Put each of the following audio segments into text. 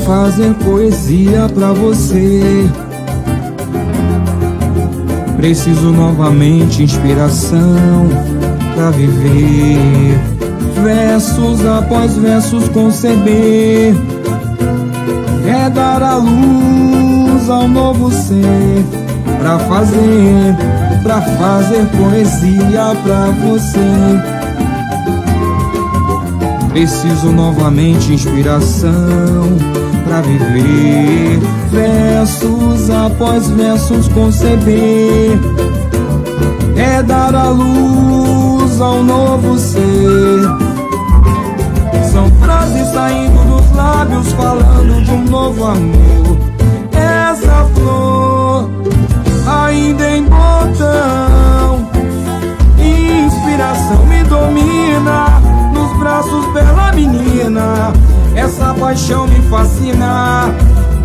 fazer poesia pra você. Preciso novamente inspiração pra viver, versos após versos conceber. É dar a luz ao novo ser, pra fazer poesia pra você. Preciso novamente inspiração pra viver, versos após versos conceber. É dar a luz ao novo ser. São frases saindo dos lábios falando de um novo amor. Essa flor ainda em botão, inspiração me domina, nos braços bela menina. Essa paixão me fascina,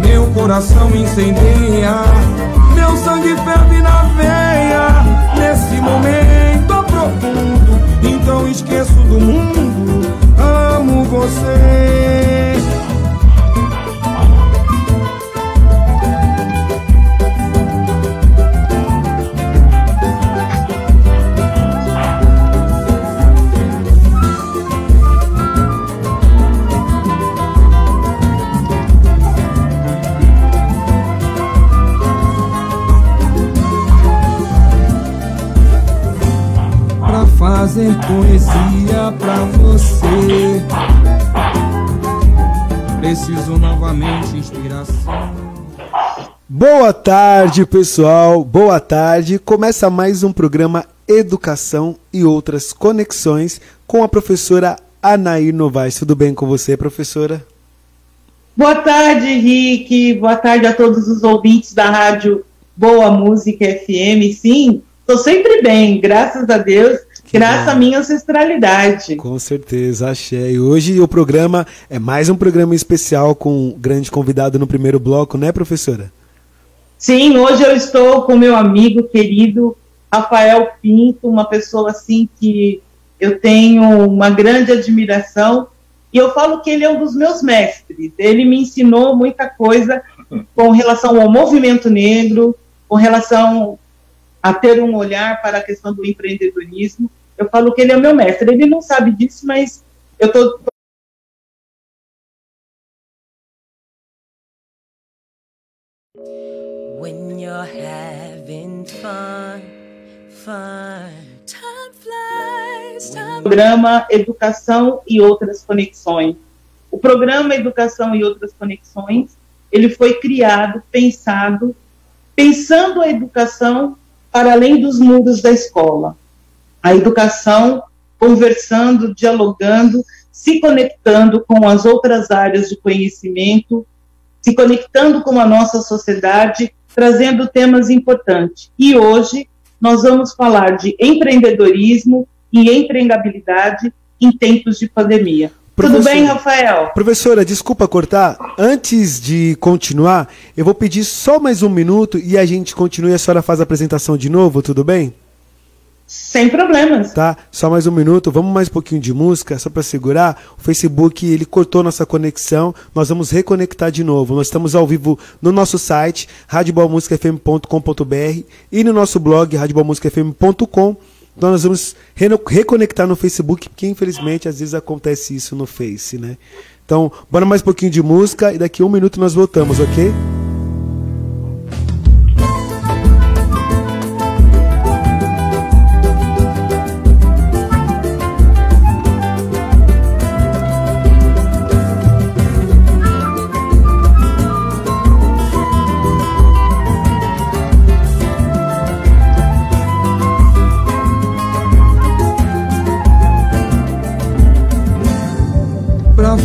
meu coração incendeia, meu sangue ferve na veia. Nesse momento profundo, então esqueço do mundo, amo você. Fazer poesia pra você. Preciso novamente inspiração. Boa tarde, pessoal. Boa tarde. Começa mais um programa Educação e Outras Conexões com a professora Anaí Novaes. Tudo bem com você, professora? Boa tarde, Rick. Boa tarde a todos os ouvintes da rádio Boa Música FM. Sim, estou sempre bem, graças a Deus. Graças à minha ancestralidade. Com certeza, axé. E hoje o programa é mais um programa especial com um grande convidado no primeiro bloco, né, professora? Sim, hoje eu estou com meu amigo querido Rafael Pinto, uma pessoa assim que eu tenho uma grande admiração, e eu falo que ele é um dos meus mestres. Ele me ensinou muita coisa com relação ao movimento negro, com relação a ter um olhar para a questão do empreendedorismo. Eu falo que ele é meu mestre. Ele não sabe disso, mas eu estou... When you're having fun, time flies, time... Programa Educação e Outras Conexões. O programa Educação e Outras Conexões, ele foi criado, pensando a educação para além dos muros da escola. A educação conversando, dialogando, se conectando com as outras áreas de conhecimento, se conectando com a nossa sociedade, trazendo temas importantes. E hoje nós vamos falar de empreendedorismo e empregabilidade em tempos de pandemia. Tudo bem, Rafael? Professora, desculpa cortar. Antes de continuar, eu vou pedir só mais um minuto e a gente continua e a senhora faz a apresentação de novo, tudo bem? Sem problemas. Tá, só mais um minuto, vamos mais um pouquinho de música, só para segurar. O Facebook, ele cortou nossa conexão, nós vamos reconectar de novo. Nós estamos ao vivo no nosso site, radioboamusicafm.com.br, e no nosso blog, radioboamusicafm.com. Então nós vamos reconectar no Facebook, porque infelizmente às vezes acontece isso no Face, né? Então, bora mais um pouquinho de música e daqui a um minuto nós voltamos, ok?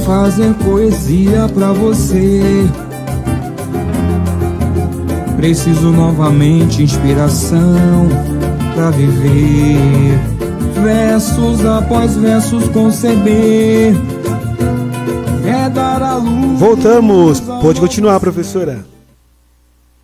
Fazer poesia pra você. Preciso novamente inspiração pra viver, versos após versos conceber. É dar a luz. Voltamos. Pode continuar, professora.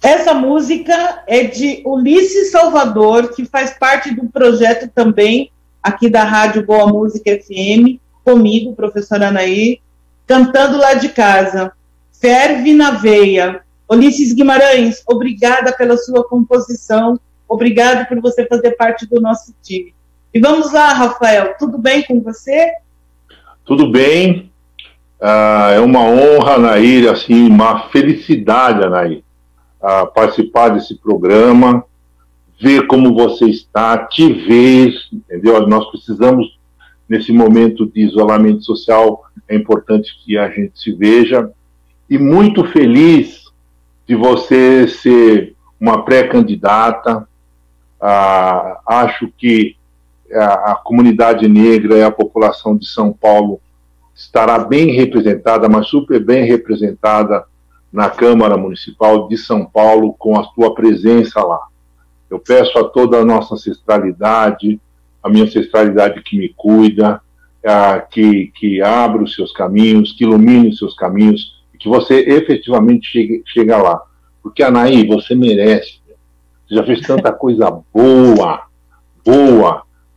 Essa música é de Ulisses Salvador, que faz parte do projeto também aqui da Rádio Boa Música FM, comigo, professora Anaí, cantando lá de casa. Ferve na Veia. Ulisses Guimarães, obrigada pela sua composição, obrigado por você fazer parte do nosso time. E vamos lá, Rafael, tudo bem com você? Tudo bem, é uma honra, Anaí, assim, uma felicidade, Anaí, participar desse programa, ver como você está, te ver, entendeu? Nós precisamos, nesse momento de isolamento social, é importante que a gente se veja, e muito feliz de você ser uma pré-candidata. Acho que a comunidade negra e a população de São Paulo estará bem representada, mas super bem representada na Câmara Municipal de São Paulo, com a sua presença lá. Eu peço a toda a nossa ancestralidade, a minha ancestralidade que me cuida, que abra os seus caminhos, que ilumine os seus caminhos, que você efetivamente chegue lá. Porque, Anaí, você merece. Você já fez tanta coisa boa,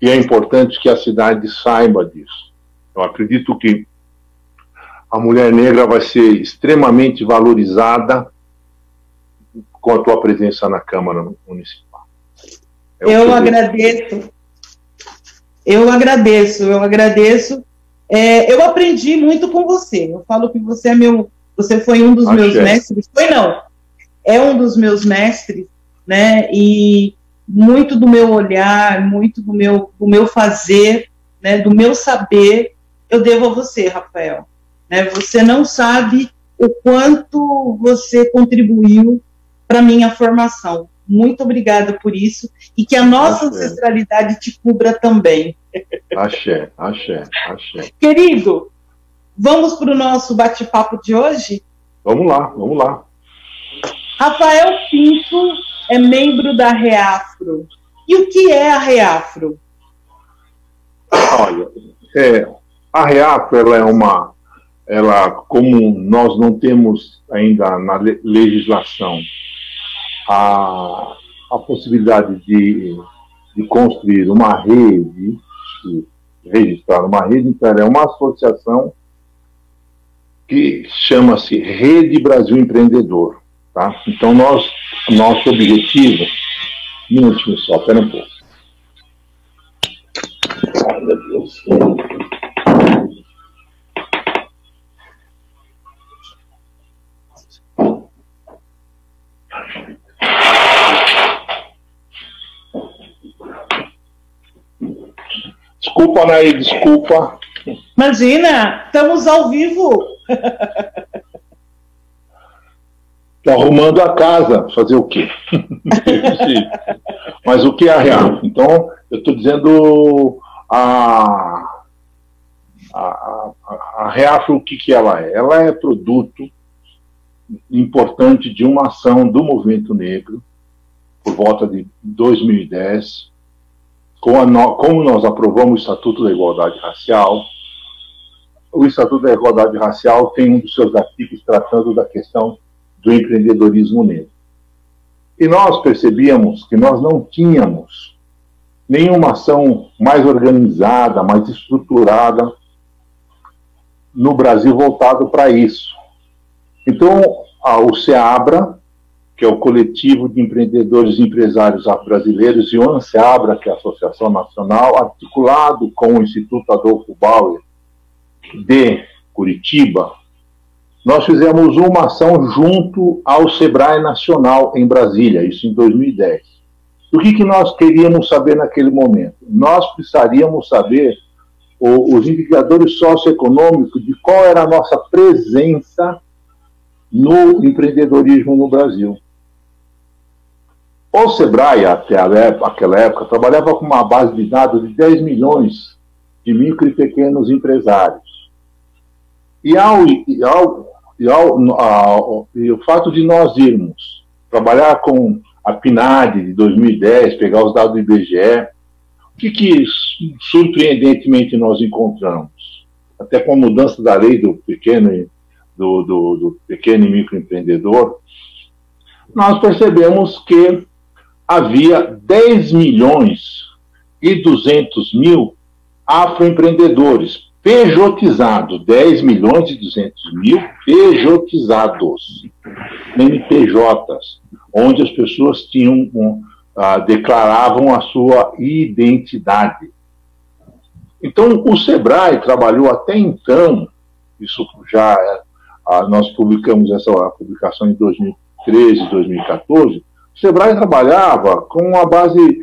e é importante que a cidade saiba disso. Eu acredito que a mulher negra vai ser extremamente valorizada com a tua presença na Câmara Municipal. Eu agradeço. Eu agradeço. Eu aprendi muito com você. Eu falo que você foi um dos meus mestres. É um dos meus mestres, né? E muito do meu olhar, muito do meu fazer, né? Do meu saber, eu devo a você, Rafael. Né? Você não sabe o quanto você contribuiu para a minha formação. Muito obrigada por isso, e que a nossa ancestralidade te cubra também. Axé. Querido, vamos para o nosso bate-papo de hoje? Vamos lá. Rafael Pinto é membro da Reafro. E o que é a Reafro? Olha, a Reafro, como nós não temos ainda na legislação a possibilidade de construir uma rede, de registrar uma rede, então ela é uma associação que chama-se Rede Brasil Empreendedor. Tá? Então, nosso objetivo... Um minutinho só, espera um pouco. Ai, meu Deus. Desculpa, Anaí, desculpa. Imagina, estamos ao vivo. Estou arrumando a casa, fazer o quê? Mas o que é a Reafro? Então, eu estou dizendo a Reafro, o que ela é? Ela é produto importante de uma ação do movimento negro, por volta de 2010, como nós aprovamos o Estatuto da Igualdade Racial. O Estatuto da Igualdade Racial tem um dos seus artigos tratando da questão do empreendedorismo negro. E nós percebíamos que nós não tínhamos nenhuma ação mais organizada, mais estruturada no Brasil voltado para isso. Então, o SEABRA, que é o Coletivo de Empreendedores e Empresários Brasileiros, e o ANSEABRA, que é a Associação Nacional, articulado com o Instituto Adolfo Bauer de Curitiba, nós fizemos uma ação junto ao Sebrae Nacional em Brasília, isso em 2010. O que nós queríamos saber naquele momento? Nós precisaríamos saber os indicadores socioeconômicos de qual era a nossa presença no empreendedorismo no Brasil. O Sebrae, até aquela época, trabalhava com uma base de dados de 10 milhões de micro e pequenos empresários. E o fato de nós irmos trabalhar com a PNAD de 2010, pegar os dados do IBGE, o que surpreendentemente nós encontramos? Até com a mudança da lei do pequeno e microempreendedor, nós percebemos que havia 10 milhões e 200 mil afroempreendedores, pejotizados, 10.200.000 pejotizados, NPJs, onde as pessoas declaravam a sua identidade. Então, o SEBRAE trabalhou até então, isso já nós publicamos essa publicação em 2013, 2014, o SEBRAE trabalhava com uma base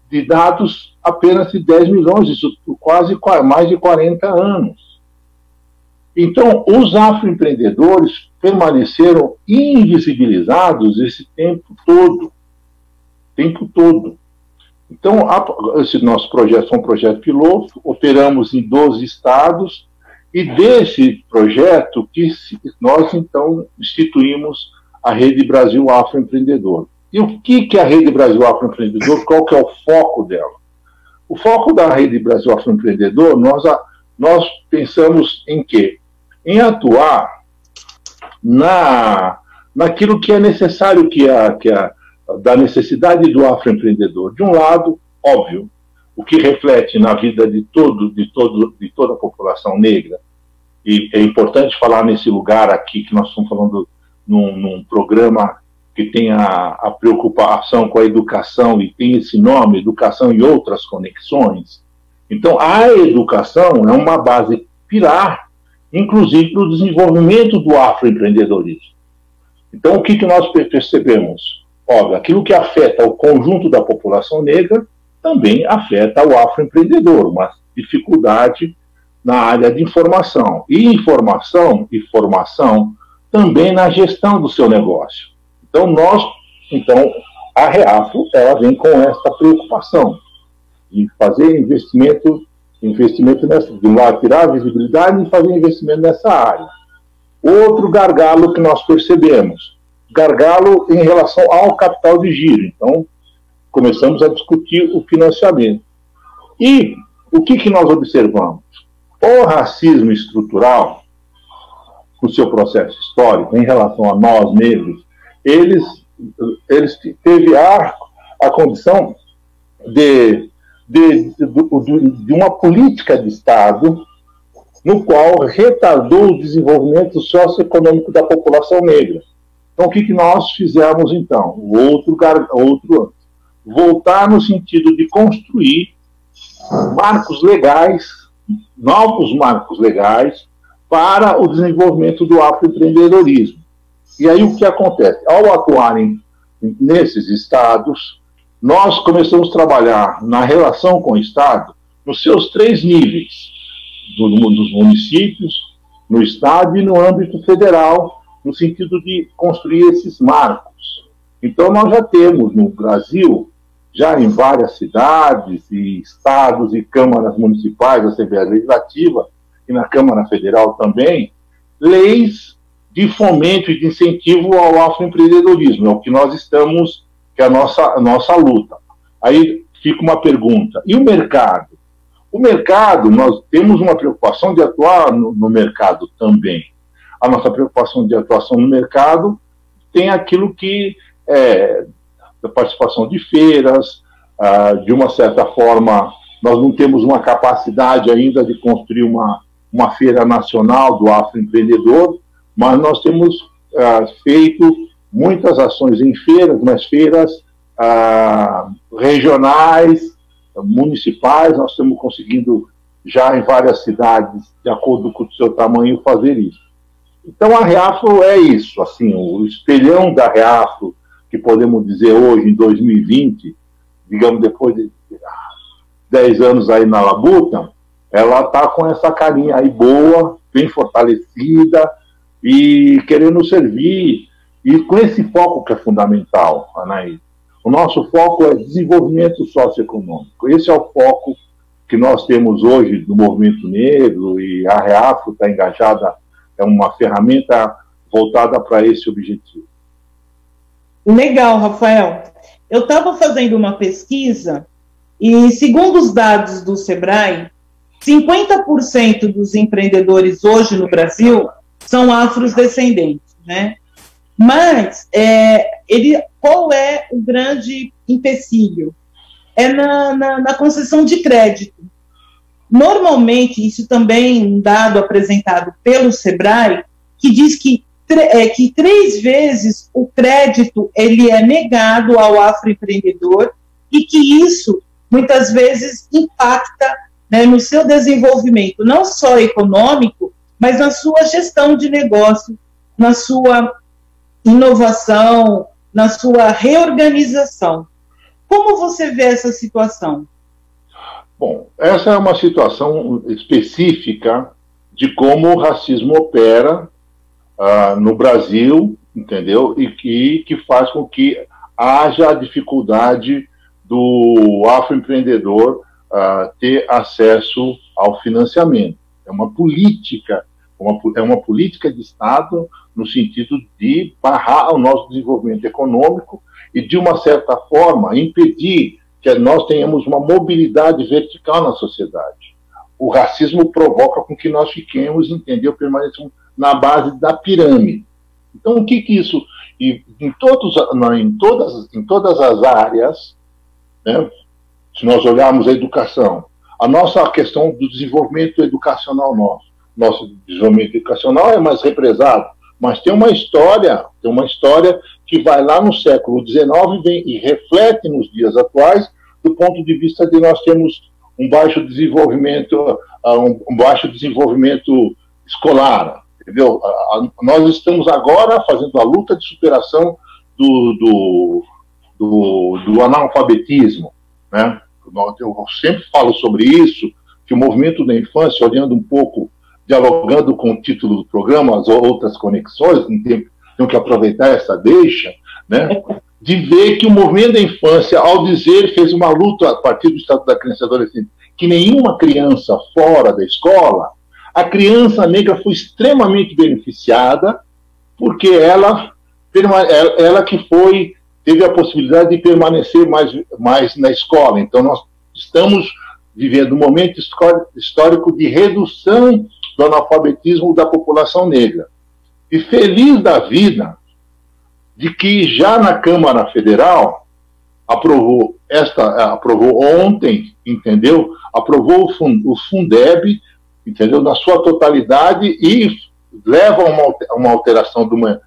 de dados apenas de 10 milhões, isso quase mais de 40 anos. Então, os afroempreendedores permaneceram invisibilizados esse tempo todo. Então, esse nosso projeto foi um projeto piloto, operamos em 12 estados, e desse projeto que nós, então, instituímos a Rede Brasil Afroempreendedor. E o que é a Rede Brasil Afroempreendedor? Qual que é o foco dela? O foco da Rede Brasil Afroempreendedor, nós pensamos em quê? Em atuar naquilo que é necessário, da necessidade do afroempreendedor. De um lado, óbvio, o que reflete na vida de toda a população negra, e é importante falar nesse lugar aqui, que nós estamos falando num programa que tem a preocupação com a educação, e tem esse nome, Educação e Outras Conexões. Então, a educação é uma base pilar, inclusive, para o desenvolvimento do afroempreendedorismo. Então, o que nós percebemos? Óbvio, aquilo que afeta o conjunto da população negra também afeta o afroempreendedor, uma dificuldade na área de informação. E informação e formação também na gestão do seu negócio. Então, a Reafro, ela vem com essa preocupação de fazer investimento nessa, de lá tirar a visibilidade e fazer investimento nessa área. Outro gargalo que nós percebemos, gargalo em relação ao capital de giro. Então, começamos a discutir o financiamento. E o que nós observamos? O racismo estrutural, no seu processo histórico, em relação a nós negros, eles teve a condição de uma política de Estado no qual retardou o desenvolvimento socioeconômico da população negra. Então, o que nós fizemos, então? Voltar no sentido de construir marcos legais, novos marcos legais, para o desenvolvimento do afroempreendedorismo. E aí o que acontece? Ao atuarem nesses estados, nós começamos a trabalhar na relação com o Estado nos seus 3 níveis, nos municípios, no Estado e no âmbito federal, no sentido de construir esses marcos. Então, nós já temos no Brasil, já em várias cidades e estados e câmaras municipais, Assembleia Legislativa e na Câmara Federal também, leis de fomento e de incentivo ao afroempreendedorismo. É o que nós estamos, que é a nossa luta. Aí fica uma pergunta, e o mercado? O mercado, nós temos uma preocupação de atuar no mercado também. A nossa preocupação de atuação no mercado tem aquilo que é da participação de feiras, de uma certa forma, nós não temos uma capacidade ainda de construir uma feira nacional do afroempreendedor, mas nós temos feito muitas ações em feiras, mas feiras regionais, municipais, nós estamos conseguindo já em várias cidades, de acordo com o seu tamanho, fazer isso. Então a Reafro é isso, assim, o espelhão da Reafro, que podemos dizer hoje, em 2020, digamos, depois de 10 anos aí na labuta, ela está com essa carinha aí boa, bem fortalecida e querendo servir, e com esse foco que é fundamental, Anaí. O nosso foco é desenvolvimento socioeconômico. Esse é o foco que nós temos hoje no movimento negro, e a Reafro está engajada, é uma ferramenta voltada para esse objetivo. Legal, Rafael. Eu estava fazendo uma pesquisa e, segundo os dados do SEBRAE, 50% dos empreendedores hoje no Brasil são afrodescendentes, né? Mas qual é o grande empecilho? É na concessão de crédito. normalmente, isso também um dado apresentado pelo SEBRAE, que diz que 3 vezes o crédito ele é negado ao afroempreendedor e que isso, muitas vezes, impacta, né, no seu desenvolvimento, não só econômico, mas na sua gestão de negócio, na sua inovação, na sua reorganização. Como você vê essa situação? Bom, essa é uma situação específica de como o racismo opera no Brasil, entendeu? E que faz com que haja a dificuldade do afroempreendedor ter acesso ao financiamento. É uma política de Estado no sentido de barrar o nosso desenvolvimento econômico e, de uma certa forma, impedir que nós tenhamos uma mobilidade vertical na sociedade. O racismo provoca com que nós fiquemos, entendeu, permaneçamos na base da pirâmide. Então, o que isso... E em todas as áreas, né, se nós olharmos a educação, a nossa questão do desenvolvimento educacional nosso desenvolvimento educacional é mais represado, mas tem uma história que vai lá no século XIX e reflete nos dias atuais, do ponto de vista de nós termos um baixo desenvolvimento escolar, entendeu? Nós estamos agora fazendo a luta de superação do analfabetismo, né? Eu sempre falo sobre isso, que o movimento da infância, olhando um pouco, dialogando com o título do programa, as outras conexões, tenho que aproveitar essa deixa, né, de ver que o movimento da infância, ao dizer, fez uma luta a partir do Estatuto da Criança e Adolescente, que nenhuma criança fora da escola, a criança negra foi extremamente beneficiada, porque ela que teve a possibilidade de permanecer mais na escola. Então, nós estamos vivendo um momento histórico de redução do analfabetismo da população negra. E feliz da vida de que já na Câmara Federal aprovou ontem, entendeu? Aprovou o Fundeb, entendeu? Na sua totalidade, e leva a uma alteração de uma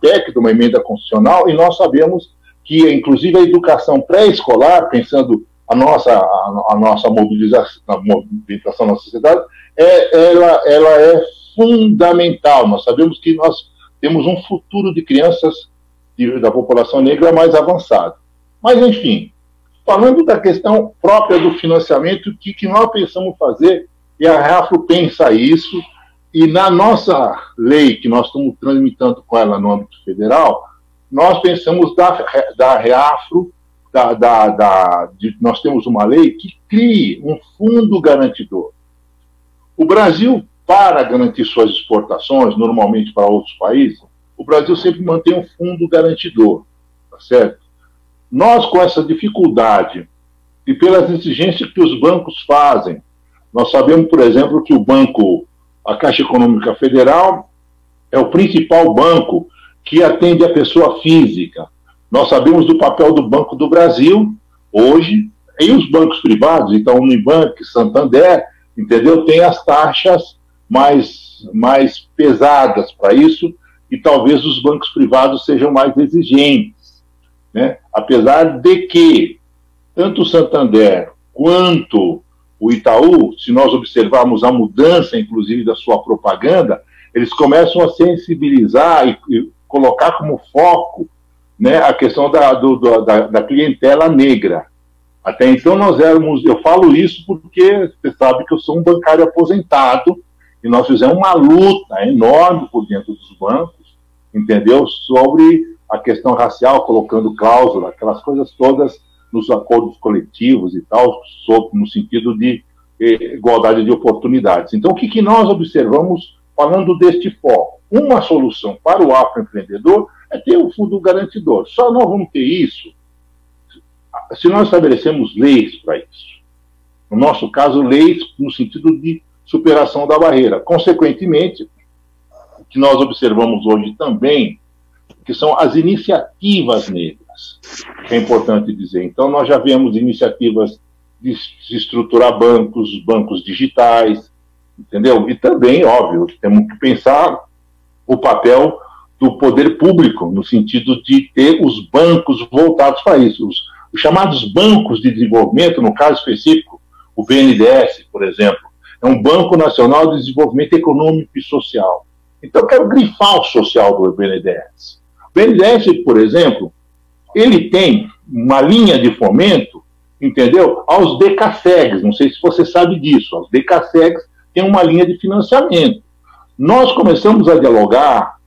PEC, de uma emenda constitucional, e nós sabemos que, inclusive, a educação pré-escolar, pensando a nossa movimentação na sociedade, ela é fundamental. Nós sabemos que nós temos um futuro de crianças da população negra mais avançado. Mas, enfim, falando da questão própria do financiamento, o que nós pensamos fazer, e a Reafro pensa isso, e na nossa lei, que nós estamos tramitando com ela no âmbito federal, nós pensamos da Reafro, nós temos uma lei que crie um fundo garantidor. O Brasil, para garantir suas exportações, normalmente para outros países, o Brasil sempre mantém um fundo garantidor, tá certo? Nós, com essa dificuldade, e pelas exigências que os bancos fazem, nós sabemos, por exemplo, que a Caixa Econômica Federal é o principal banco que atende a pessoa física. Nós sabemos do papel do Banco do Brasil, hoje, e os bancos privados, então Unibanco, Santander, entendeu? Tem as taxas mais pesadas para isso, e talvez os bancos privados sejam mais exigentes, né? Apesar de que tanto o Santander quanto o Itaú, se nós observarmos a mudança, inclusive, da sua propaganda, eles começam a sensibilizar e colocar como foco, né, a questão da clientela negra. Até então eu falo isso porque você sabe que eu sou um bancário aposentado, e nós fizemos uma luta enorme por dentro dos bancos, entendeu? Sobre a questão racial, colocando cláusula, aquelas coisas todas nos acordos coletivos e tal, no sentido de igualdade de oportunidades. Então, o que nós observamos falando deste foco? Uma solução para o afroempreendedor é ter um fundo garantidor. Só nós vamos ter isso se nós estabelecemos leis para isso. No nosso caso, leis no sentido de superação da barreira. Consequentemente, o que nós observamos hoje também, que são as iniciativas negras, que é importante dizer. Então, nós já vemos iniciativas desestruturar bancos digitais, entendeu? E também, óbvio, temos que pensar o papel do poder público, no sentido de ter os bancos voltados para isso. Os chamados bancos de desenvolvimento, no caso específico, o BNDES, por exemplo, é um Banco Nacional de Desenvolvimento Econômico e Social. Então, eu quero grifar o social do BNDES. O BNDES, por exemplo, ele tem uma linha de fomento, entendeu? Aos DECASEGs, não sei se você sabe disso, aos DECASEGs tem uma linha de financiamento. Nós começamos a dialogar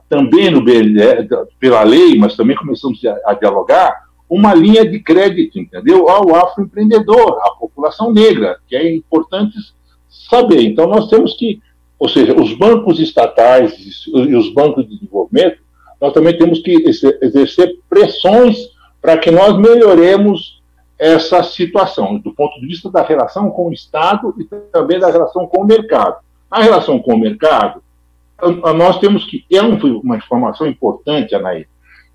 também no BNDES, pela lei, mas também começamos a dialogar uma linha de crédito, entendeu? Ao afroempreendedor, à população negra, que é importante saber. Então, nós temos que, ou seja, os bancos estatais e os bancos de desenvolvimento, nós também temos que exercer pressões para que nós melhoremos essa situação, do ponto de vista da relação com o Estado e também da relação com o mercado. Na relação com o mercado, nós temos que, é uma informação importante, Anaí,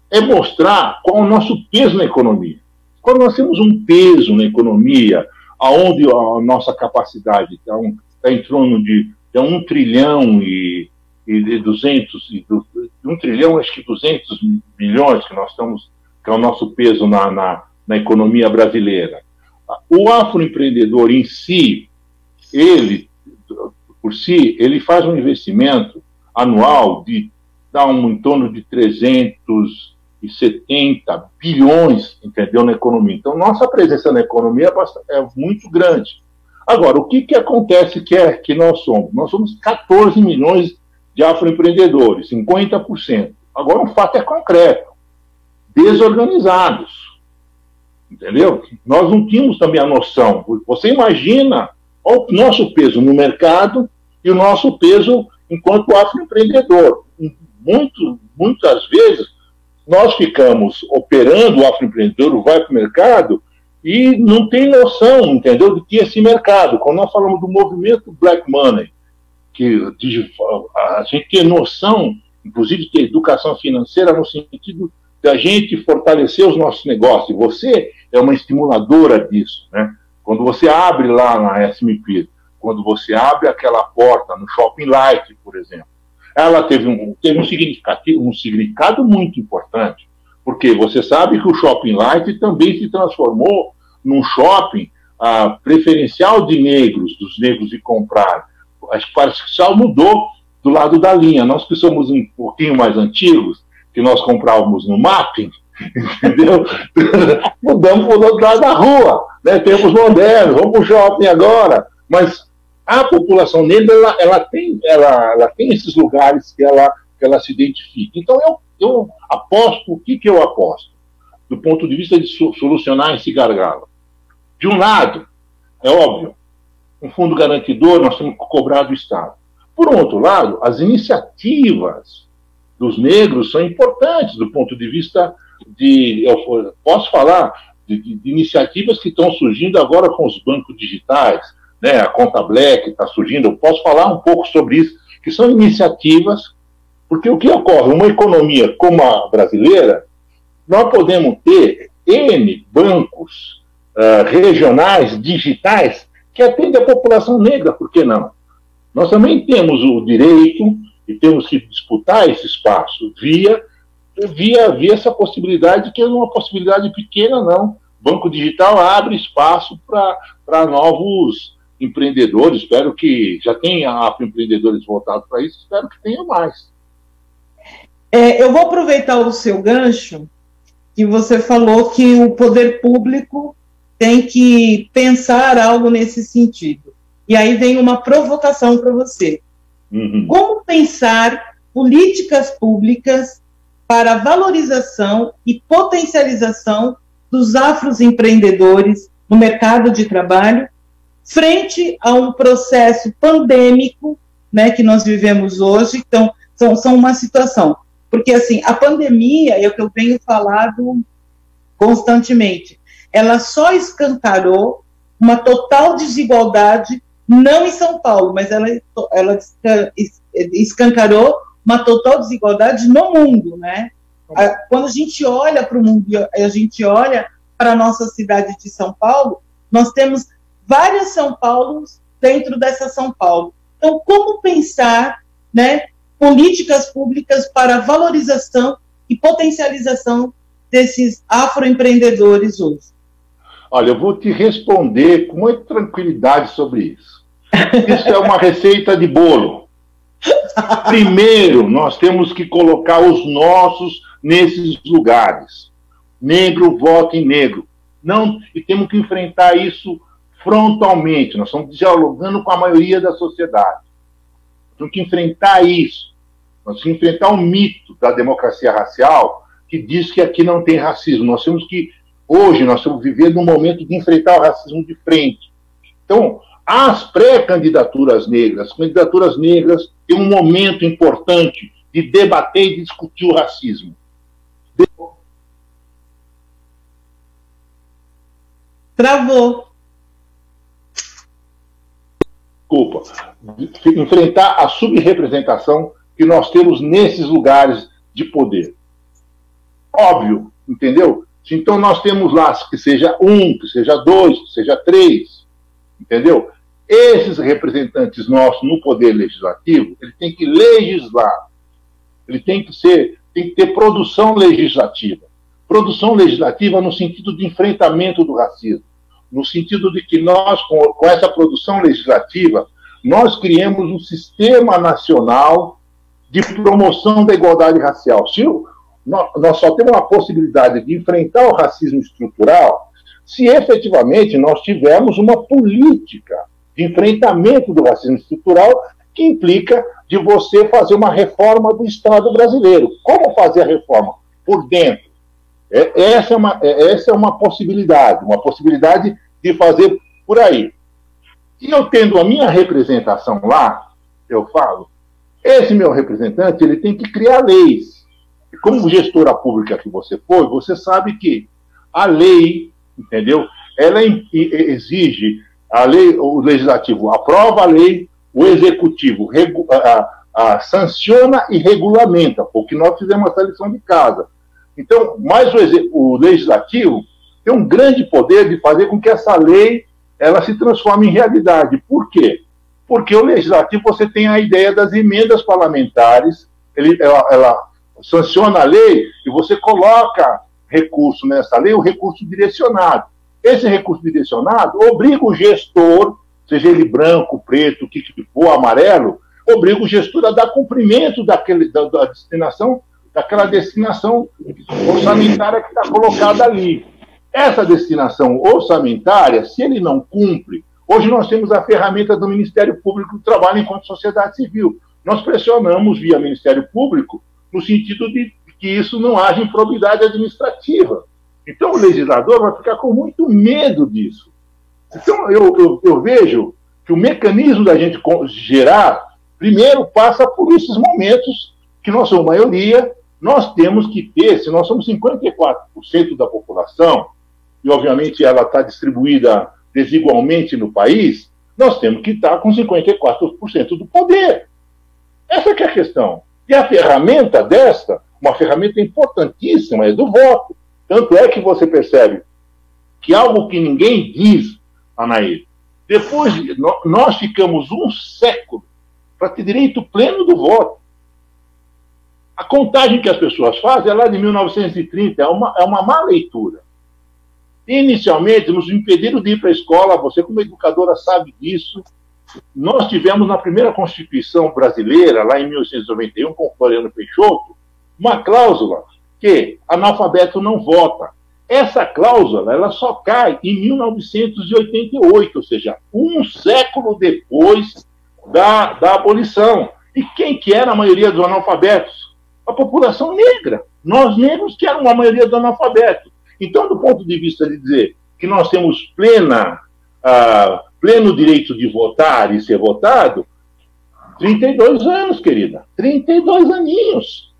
é mostrar qual é o nosso peso na economia. Quando nós temos um peso na economia, aonde a nossa capacidade está em torno de 1 trilhão e 1 trilhão, acho que 200 milhões que nós estamos, que é o nosso peso na economia brasileira. O afroempreendedor em si, ele faz um investimento anual de em torno de 370 bilhões, entendeu, na economia. Então, nossa presença na economia é muito grande. Agora, o que acontece que nós somos? Nós somos 14 milhões de afroempreendedores, 50%. Agora, um fato é concreto: desorganizados. Entendeu? Nós não tínhamos também a noção. Você imagina o nosso peso no mercado e o nosso peso enquanto afroempreendedor. Muitas vezes, nós ficamos operando, o afroempreendedor vai para o mercado e não tem noção, entendeu, do que é esse mercado. Quando nós falamos do movimento Black Money, a gente tem noção, inclusive, de educação financeira no sentido da gente fortalecer os nossos negócios. Você é uma estimuladora disso, né? Quando você abre lá na SMP, quando você abre aquela porta no Shopping Light, por exemplo, ela teve um significado muito importante, porque você sabe que o Shopping Light também se transformou num shopping preferencial de negros, dos negros de comprar. Acho que parece que só mudou do lado da linha. Nós que somos um pouquinho mais antigos, que nós comprávamos no mapping, entendeu? Mudamos para o outro lado da rua, né? Temos modernos, vamos para o shopping agora, mas a população negra, ela tem esses lugares que ela se identifica. Então, eu aposto, o que eu aposto? Do ponto de vista de solucionar esse gargalo. De um lado, é óbvio, um fundo garantidor nós temos que cobrar do Estado. Por outro lado, as iniciativas dos negros são importantes do ponto de vista eu posso falar de iniciativas que estão surgindo agora com os bancos digitais, né, a Conta Black está surgindo, eu posso falar um pouco sobre isso, que são iniciativas, porque o que ocorre? Uma economia como a brasileira, nós podemos ter N bancos regionais, digitais, que atendem a população negra, por que não? Nós também temos o direito e temos que disputar esse espaço via essa possibilidade, que é uma possibilidade pequena, não. Banco digital abre espaço para novos empreendedores. Espero que já tenha empreendedores voltados para isso, espero que tenha mais. Eu vou aproveitar o seu gancho, que você falou que o poder público tem que pensar algo nesse sentido. E aí vem uma provocação para você. Uhum. Como pensar políticas públicas para a valorização e potencialização dos afroempreendedores no mercado de trabalho, frente a um processo pandêmico, né, que nós vivemos hoje? Então, são uma situação. Porque, assim, a pandemia, é o que eu tenho falado constantemente, ela só escancarou uma total desigualdade, não em São Paulo, mas ela escancarou uma total desigualdade no mundo, né? Quando a gente olha para o mundo, a gente olha para a nossa cidade de São Paulo, Nós temos várias São Paulos dentro dessa São Paulo. Então, como pensar, né, políticas públicas para valorização e potencialização desses afroempreendedores hoje? Olha, eu vou te responder com muita tranquilidade sobre isso. Isso é uma receita de bolo. Primeiro, nós temos que colocar os nossos nesses lugares. Negro vota em negro. Não, e temos que enfrentar isso frontalmente. Nós estamos dialogando com a maioria da sociedade. Temos que enfrentar isso. Nós temos que enfrentar o mito da democracia racial que diz que aqui não tem racismo. Nós temos que, hoje, nós estamos vivendo um momento de enfrentar o racismo de frente. Então, as pré-candidaturas negras, as candidaturas negras têm um momento importante de debater e discutir o racismo. Travou. Desculpa. Enfrentar a subrepresentação que nós temos nesses lugares de poder. Óbvio, entendeu? Então nós temos lá que seja 1, que seja 2, que seja 3, entendeu? Esses representantes nossos no poder legislativo, ele tem que legislar, ele tem que ter produção legislativa. Produção legislativa no sentido de enfrentamento do racismo, no sentido de que nós, com essa produção legislativa, nós criamos um sistema nacional de promoção da igualdade racial. Se nós só temos a possibilidade de enfrentar o racismo estrutural se efetivamente nós tivermos uma política de enfrentamento do racismo estrutural que implica de você fazer uma reforma do Estado brasileiro. Como fazer a reforma? Por dentro. Essa é uma possibilidade de fazer por aí. E eu tendo a minha representação lá, eu falo, esse meu representante, ele tem que criar leis. E como gestora pública que você foi, você sabe que a lei, entendeu? Ela exige, a lei, o legislativo aprova a lei, o executivo sanciona e regulamenta, porque nós fizemos essa lição de casa. Então, mas o legislativo tem um grande poder de fazer com que essa lei ela se transforme em realidade. Por quê? Porque o legislativo, você tem a ideia das emendas parlamentares, ela sanciona a lei e você coloca recurso nessa lei, o recurso direcionado. Esse recurso direcionado obriga o gestor, seja ele branco, preto, o que for, amarelo, obriga o gestor a dar cumprimento daquela destinação orçamentária que está colocada ali. Essa destinação orçamentária, se ele não cumpre, hoje nós temos a ferramenta do Ministério Público do Trabalho enquanto sociedade civil. Nós pressionamos via Ministério Público no sentido de que isso não haja improbidade administrativa. Então o legislador vai ficar com muito medo disso. Então eu vejo que o mecanismo da gente gerar, primeiro passa por esses momentos que nós somos maioria, nós temos que ter, se nós somos 54% da população, e obviamente ela está distribuída desigualmente no país, nós temos que estar com 54% do poder. Essa que é a questão. E a ferramenta desta, uma ferramenta importantíssima, é do voto. Tanto é que você percebe que algo que ninguém diz, Anaí, depois nós ficamos um século para ter direito pleno do voto. A contagem que as pessoas fazem é lá de 1930, é uma má leitura. Inicialmente, nos impediram de ir para a escola, você como educadora sabe disso. Nós tivemos na primeira Constituição brasileira, lá em 1891, com Floriano Peixoto, uma cláusula que analfabeto não vota. Essa cláusula ela só cai em 1988, ou seja, um século depois da abolição. E quem que era a maioria dos analfabetos? A população negra. Nós negros que eram a maioria dos analfabetos. Então, do ponto de vista de dizer que nós temos pleno direito de votar e ser votado, 32 anos, querida. 32 aninhos.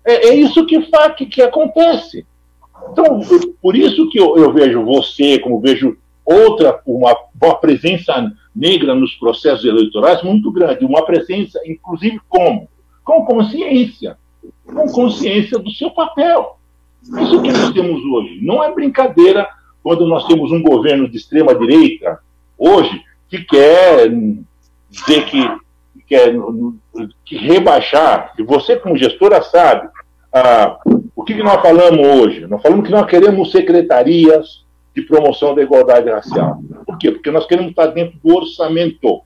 É isso que acontece. Então, por isso que eu vejo você, como vejo uma presença negra nos processos eleitorais muito grande. Uma presença, inclusive, com consciência. Com consciência do seu papel. Isso que nós temos hoje não é brincadeira quando nós temos um governo de extrema-direita, hoje, que quer dizer que rebaixar, e você como gestora sabe, o que nós falamos hoje? Nós falamos que nós queremos secretarias de promoção da igualdade racial. Por quê? Porque nós queremos estar dentro do orçamento.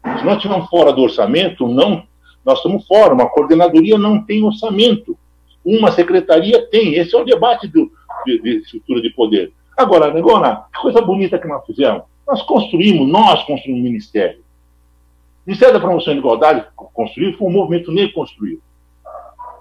Se nós estivermos fora do orçamento, nós estamos fora. Uma coordenadoria não tem orçamento. Uma secretaria tem. Esse é o debate de estrutura de poder. Agora, Negona, que coisa bonita que nós fizemos. Nós construímos um ministério. O Ministério da Promoção da Igualdade construído foi um movimento negro construído.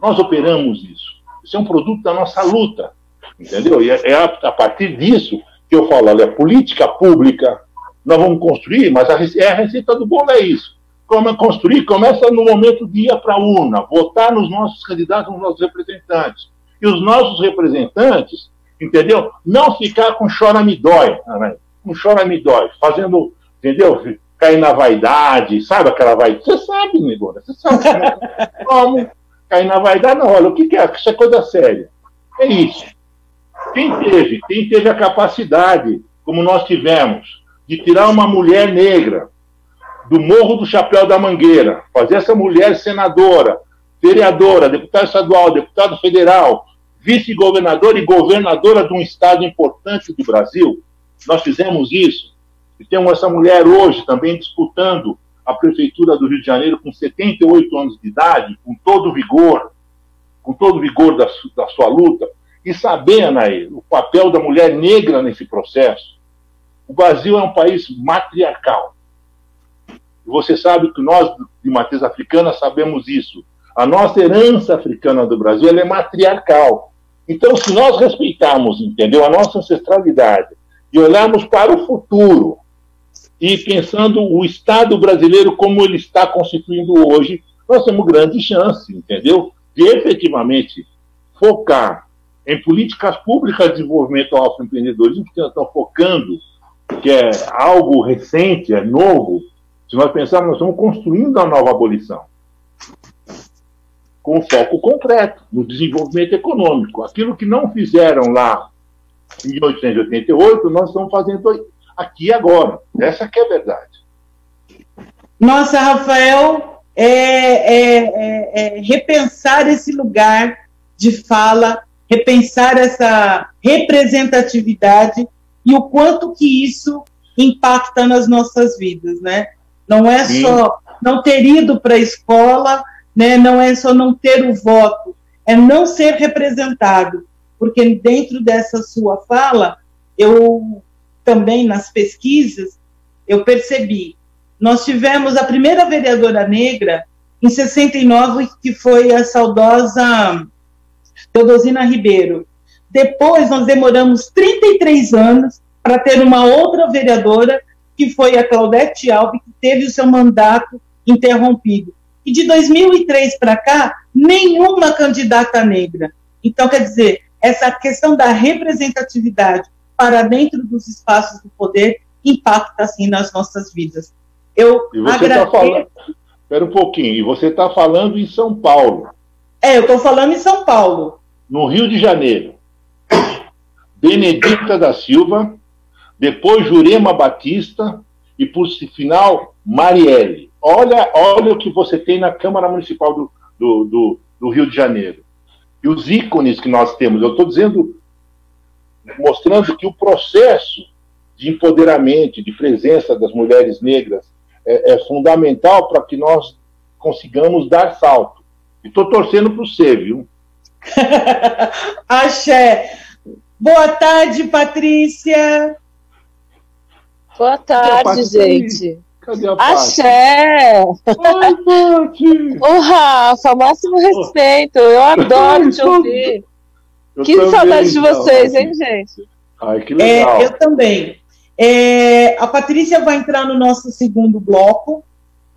Nós operamos isso. Isso é um produto da nossa luta. Entendeu? E é a partir disso que eu falo, olha, política pública, nós vamos construir, mas a receita do bolo é isso. Como construir? Começa no momento de ir para a urna, votar nos nossos candidatos, nos nossos representantes. E os nossos representantes, entendeu? Não ficar com chora-me-dói, com chora-me-dói, fazendo, entendeu? Cair na vaidade, sabe aquela vaidade? Você sabe, Negona, você sabe como cair na vaidade. Não, olha, o que é? Isso é coisa séria. É isso. Quem teve a capacidade, como nós tivemos, de tirar uma mulher negra do Morro do Chapéu da Mangueira, fazer essa mulher senadora, vereadora, deputada estadual, deputado federal, vice-governadora e governadora de um estado importante do Brasil, nós fizemos isso. E temos essa mulher hoje também disputando a prefeitura do Rio de Janeiro com 78 anos de idade, com todo o vigor da sua luta, e saber, Anaí, o papel da mulher negra nesse processo. O Brasil é um país matriarcal. Você sabe que nós, de matriz africana, sabemos isso. A nossa herança africana do Brasil ela é matriarcal. Então, se nós respeitarmos, entendeu, a nossa ancestralidade e olharmos para o futuro e pensando o Estado brasileiro como ele está constituindo hoje, nós temos grande chance, entendeu, de efetivamente focar em políticas públicas de desenvolvimento ao empreendedorismo, que nós estamos focando, que é algo recente, é novo. Se nós pensarmos, nós estamos construindo a nova abolição, com foco concreto no desenvolvimento econômico. Aquilo que não fizeram lá em 1888, nós estamos fazendo aqui agora. Essa que é a verdade. Nossa, Rafael, repensar esse lugar de fala, repensar essa representatividade e o quanto que isso impacta nas nossas vidas, né? Não é só não ter ido para a escola, né? Não é só não ter o voto, é não ser representado, porque dentro dessa sua fala, eu também nas pesquisas, eu percebi, nós tivemos a primeira vereadora negra em 69, que foi a saudosa Teodosina Ribeiro. Depois nós demoramos 33 anos para ter uma outra vereadora, que foi a Claudete Alves, que teve o seu mandato interrompido. E de 2003 para cá, nenhuma candidata negra. Então, quer dizer, essa questão da representatividade para dentro dos espaços do poder impacta, assim, nas nossas vidas. Eu agradeço... Espera um pouquinho, e você está falando em São Paulo. Eu estou falando em São Paulo. No Rio de Janeiro. Benedita da Silva, depois Jurema Batista e, por final, Marielle. Olha o que você tem na Câmara Municipal do Rio de Janeiro. E os ícones que nós temos. Eu estou dizendo, mostrando que o processo de empoderamento, de presença das mulheres negras é fundamental para que nós consigamos dar salto. E estou torcendo para você, viu? Axé. Boa tarde, Patrícia. Boa tarde, gente. Cadê a Paty? Axé! Oi, Paty! Ô, Rafa, máximo respeito. Eu adoro te ouvir. Que também, saudade de vocês, Paty. hein, gente? Ai, que legal. Eu também. A Patrícia vai entrar no nosso segundo bloco,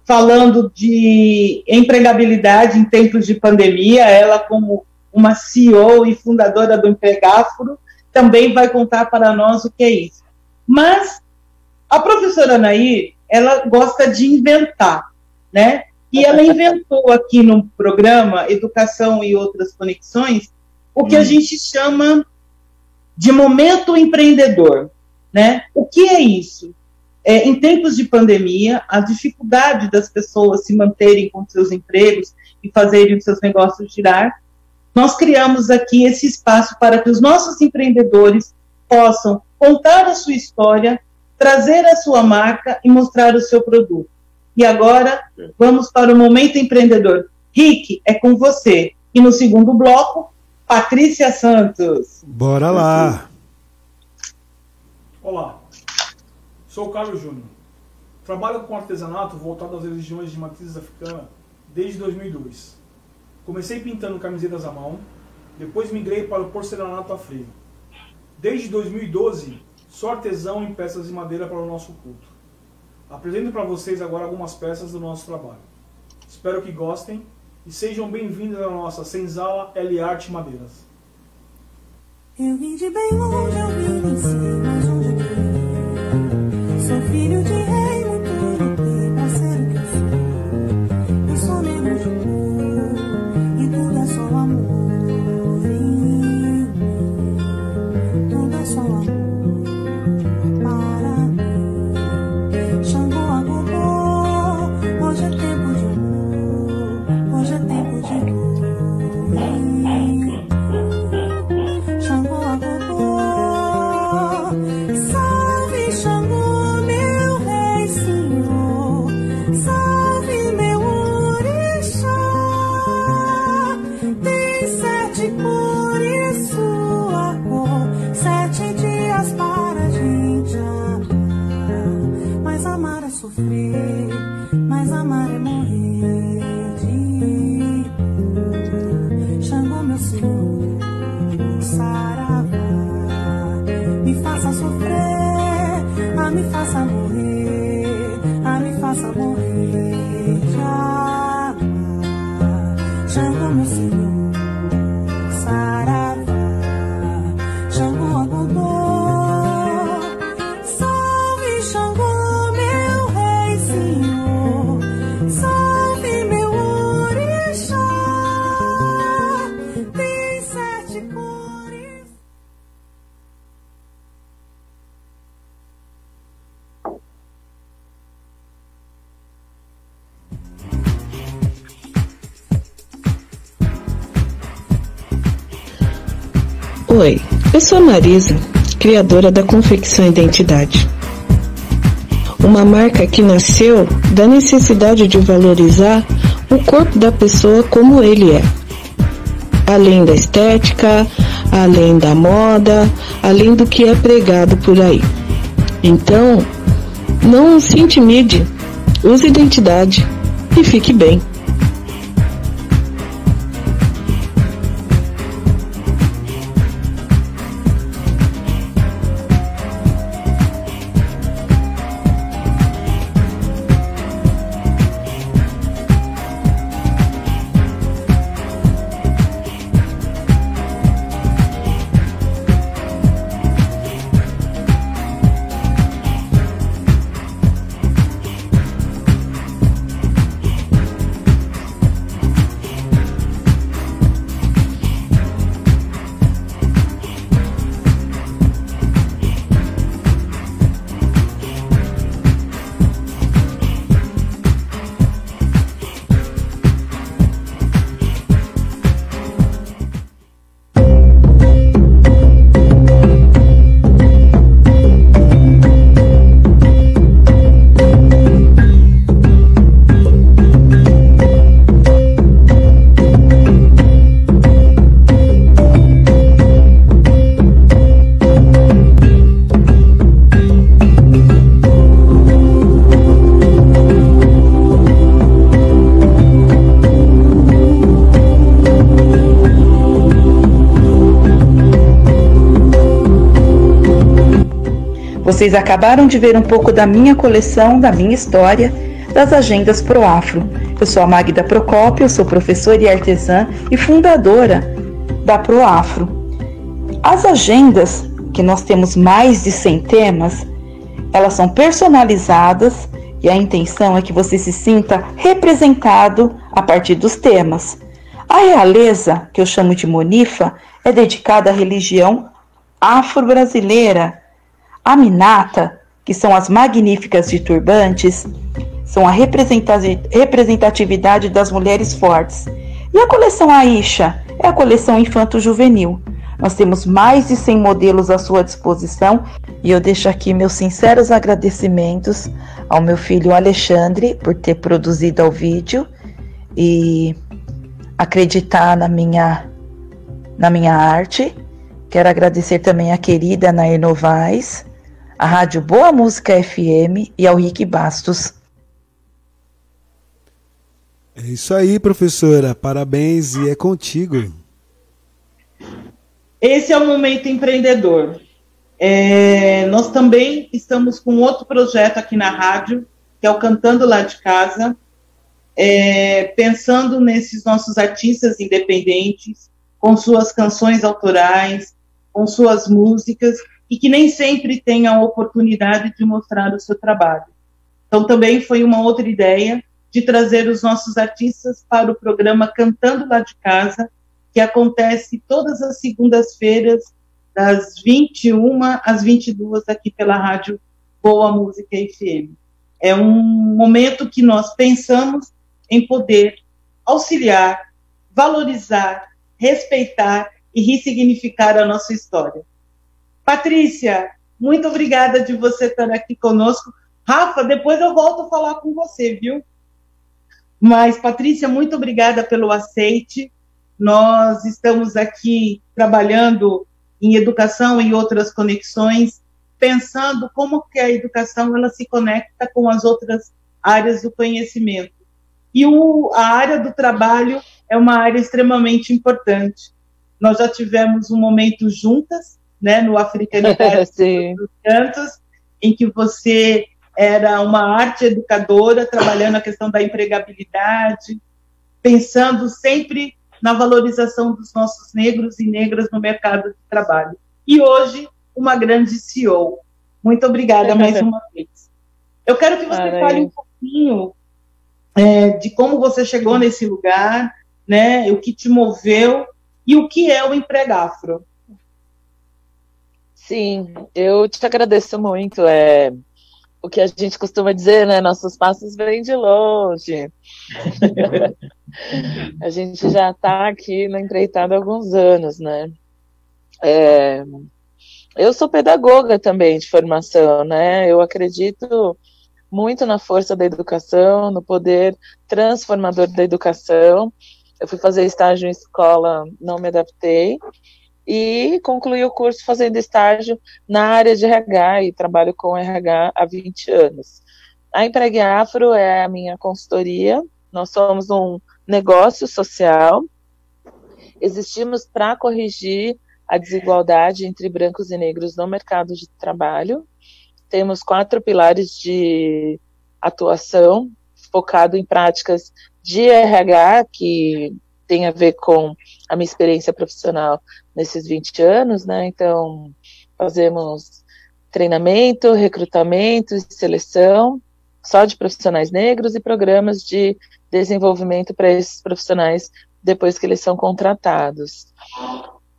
falando de empregabilidade em tempos de pandemia. Ela, como uma CEO e fundadora do Empregáforo, também vai contar para nós o que é isso. Mas a professora Anaí, ela gosta de inventar, né? E ela inventou aqui no programa Educação e Outras Conexões o que a gente chama de momento empreendedor, né? O que é isso? Em tempos de pandemia, a dificuldade das pessoas se manterem com seus empregos e fazerem os seus negócios girar, nós criamos aqui esse espaço para que os nossos empreendedores possam contar a sua história, trazer a sua marca e mostrar o seu produto. E agora, vamos para o Momento Empreendedor. Rick, é com você. E no segundo bloco, Patrícia Santos. Bora lá. Olá, sou o Carlos Júnior. Trabalho com artesanato voltado às religiões de matriz africana desde 2002. Comecei pintando camisetas à mão, depois migrei para o porcelanato a freio. Desde 2012, sou artesão em peças de madeira para o nosso culto. Apresento para vocês agora algumas peças do nosso trabalho. Espero que gostem e sejam bem-vindos à nossa senzala L-Art Madeiras. Eu vim de bem longe, eu vim de cima, de onde eu vim. Sou filho de rei, muito lutei pra ser o que eu sou. Eu sou negro de cor, e tudo é só amor. Vem, tudo é só amor para mim. Xangô agogô, hoje é tempo de amor, hoje é tempo de dor. Vem, Xangô agogô, salve Xangô, meu rei senhor, salve meu orixá. Tem 7 cores sua cor, 7 dias para a gente amar. Mas amar é sofrer, mas amar é morrer de dor. Xangô meu senhor, saravá, me faça sofrer, me faça morrer, me faça morrer de amar. Xangô meu senhor, saravá, Xangô agogô, salve Xangô meu rei senhor, salve meu orixá. Tem 7 cores. Oi, eu sou a Marisa, criadora da Confecção Identidade. Uma marca que nasceu da necessidade de valorizar o corpo da pessoa como ele é. Além da estética, além da moda, além do que é pregado por aí. Então, não se intimide, use identidade e fique bem. Vocês acabaram de ver um pouco da minha coleção, da minha história, das agendas Proafro. Eu sou a Magda Procópio, eu sou professora e artesã e fundadora da Proafro. As agendas, que nós temos mais de 100 temas, elas são personalizadas e a intenção é que você se sinta representado a partir dos temas. A realeza, que eu chamo de Monifa, é dedicada à religião afro-brasileira. A Minata, que são as magníficas de turbantes, são a representatividade das mulheres fortes. E a coleção Aisha é a coleção infanto-juvenil. Nós temos mais de 100 modelos à sua disposição e eu deixo aqui meus sinceros agradecimentos ao meu filho Alexandre por ter produzido o vídeo e acreditar na minha arte. Quero agradecer também a querida Anaí Novaes, a Rádio Boa Música FM e ao Rick Bastos. É isso aí, professora. Parabéns e é contigo. Esse é o Momento Empreendedor. Nós também estamos com outro projeto aqui na rádio, que é o Cantando Lá de Casa, pensando nesses nossos artistas independentes, com suas canções autorais, com suas músicas, e que nem sempre têm a oportunidade de mostrar o seu trabalho. Então, também foi uma outra ideia de trazer os nossos artistas para o programa Cantando Lá de Casa, que acontece todas as segundas-feiras, das 21 às 22, aqui pela Rádio Boa Música FM. É um momento que nós pensamos em poder auxiliar, valorizar, respeitar e ressignificar a nossa história. Patrícia, muito obrigada de você estar aqui conosco. Rafa, depois eu volto a falar com você, viu? Mas, Patrícia, muito obrigada pelo aceite. Nós estamos aqui trabalhando em educação e outras conexões, pensando como que a educação ela se conecta com as outras áreas do conhecimento. E a área do trabalho é uma área extremamente importante. Nós já tivemos um momento juntas, né, no Africanidade dos Cantos, em que você era uma arte educadora, trabalhando a questão da empregabilidade, pensando sempre na valorização dos nossos negros e negras no mercado de trabalho. E hoje, uma grande CEO. Muito obrigada mais uma vez. Eu quero que você fale um pouquinho de como você chegou nesse lugar, né, o que te moveu e o que é o Empregafro. Sim, eu te agradeço muito. O que a gente costuma dizer, né? Nossos passos vêm de longe. A gente já está aqui na empreitada há alguns anos, né? Eu sou pedagoga também de formação, né? Eu acredito muito na força da educação, no poder transformador da educação. Eu fui fazer estágio em escola, não me adaptei, e concluí o curso fazendo estágio na área de RH, e trabalho com RH há 20 anos. A Empregafro é a minha consultoria, nós somos um negócio social, existimos para corrigir a desigualdade entre brancos e negros no mercado de trabalho. Temos 4 pilares de atuação, focado em práticas de RH, que tem a ver com a minha experiência profissional nesses 20 anos, né? Então, fazemos treinamento, recrutamento e seleção só de profissionais negros e programas de desenvolvimento para esses profissionais depois que eles são contratados.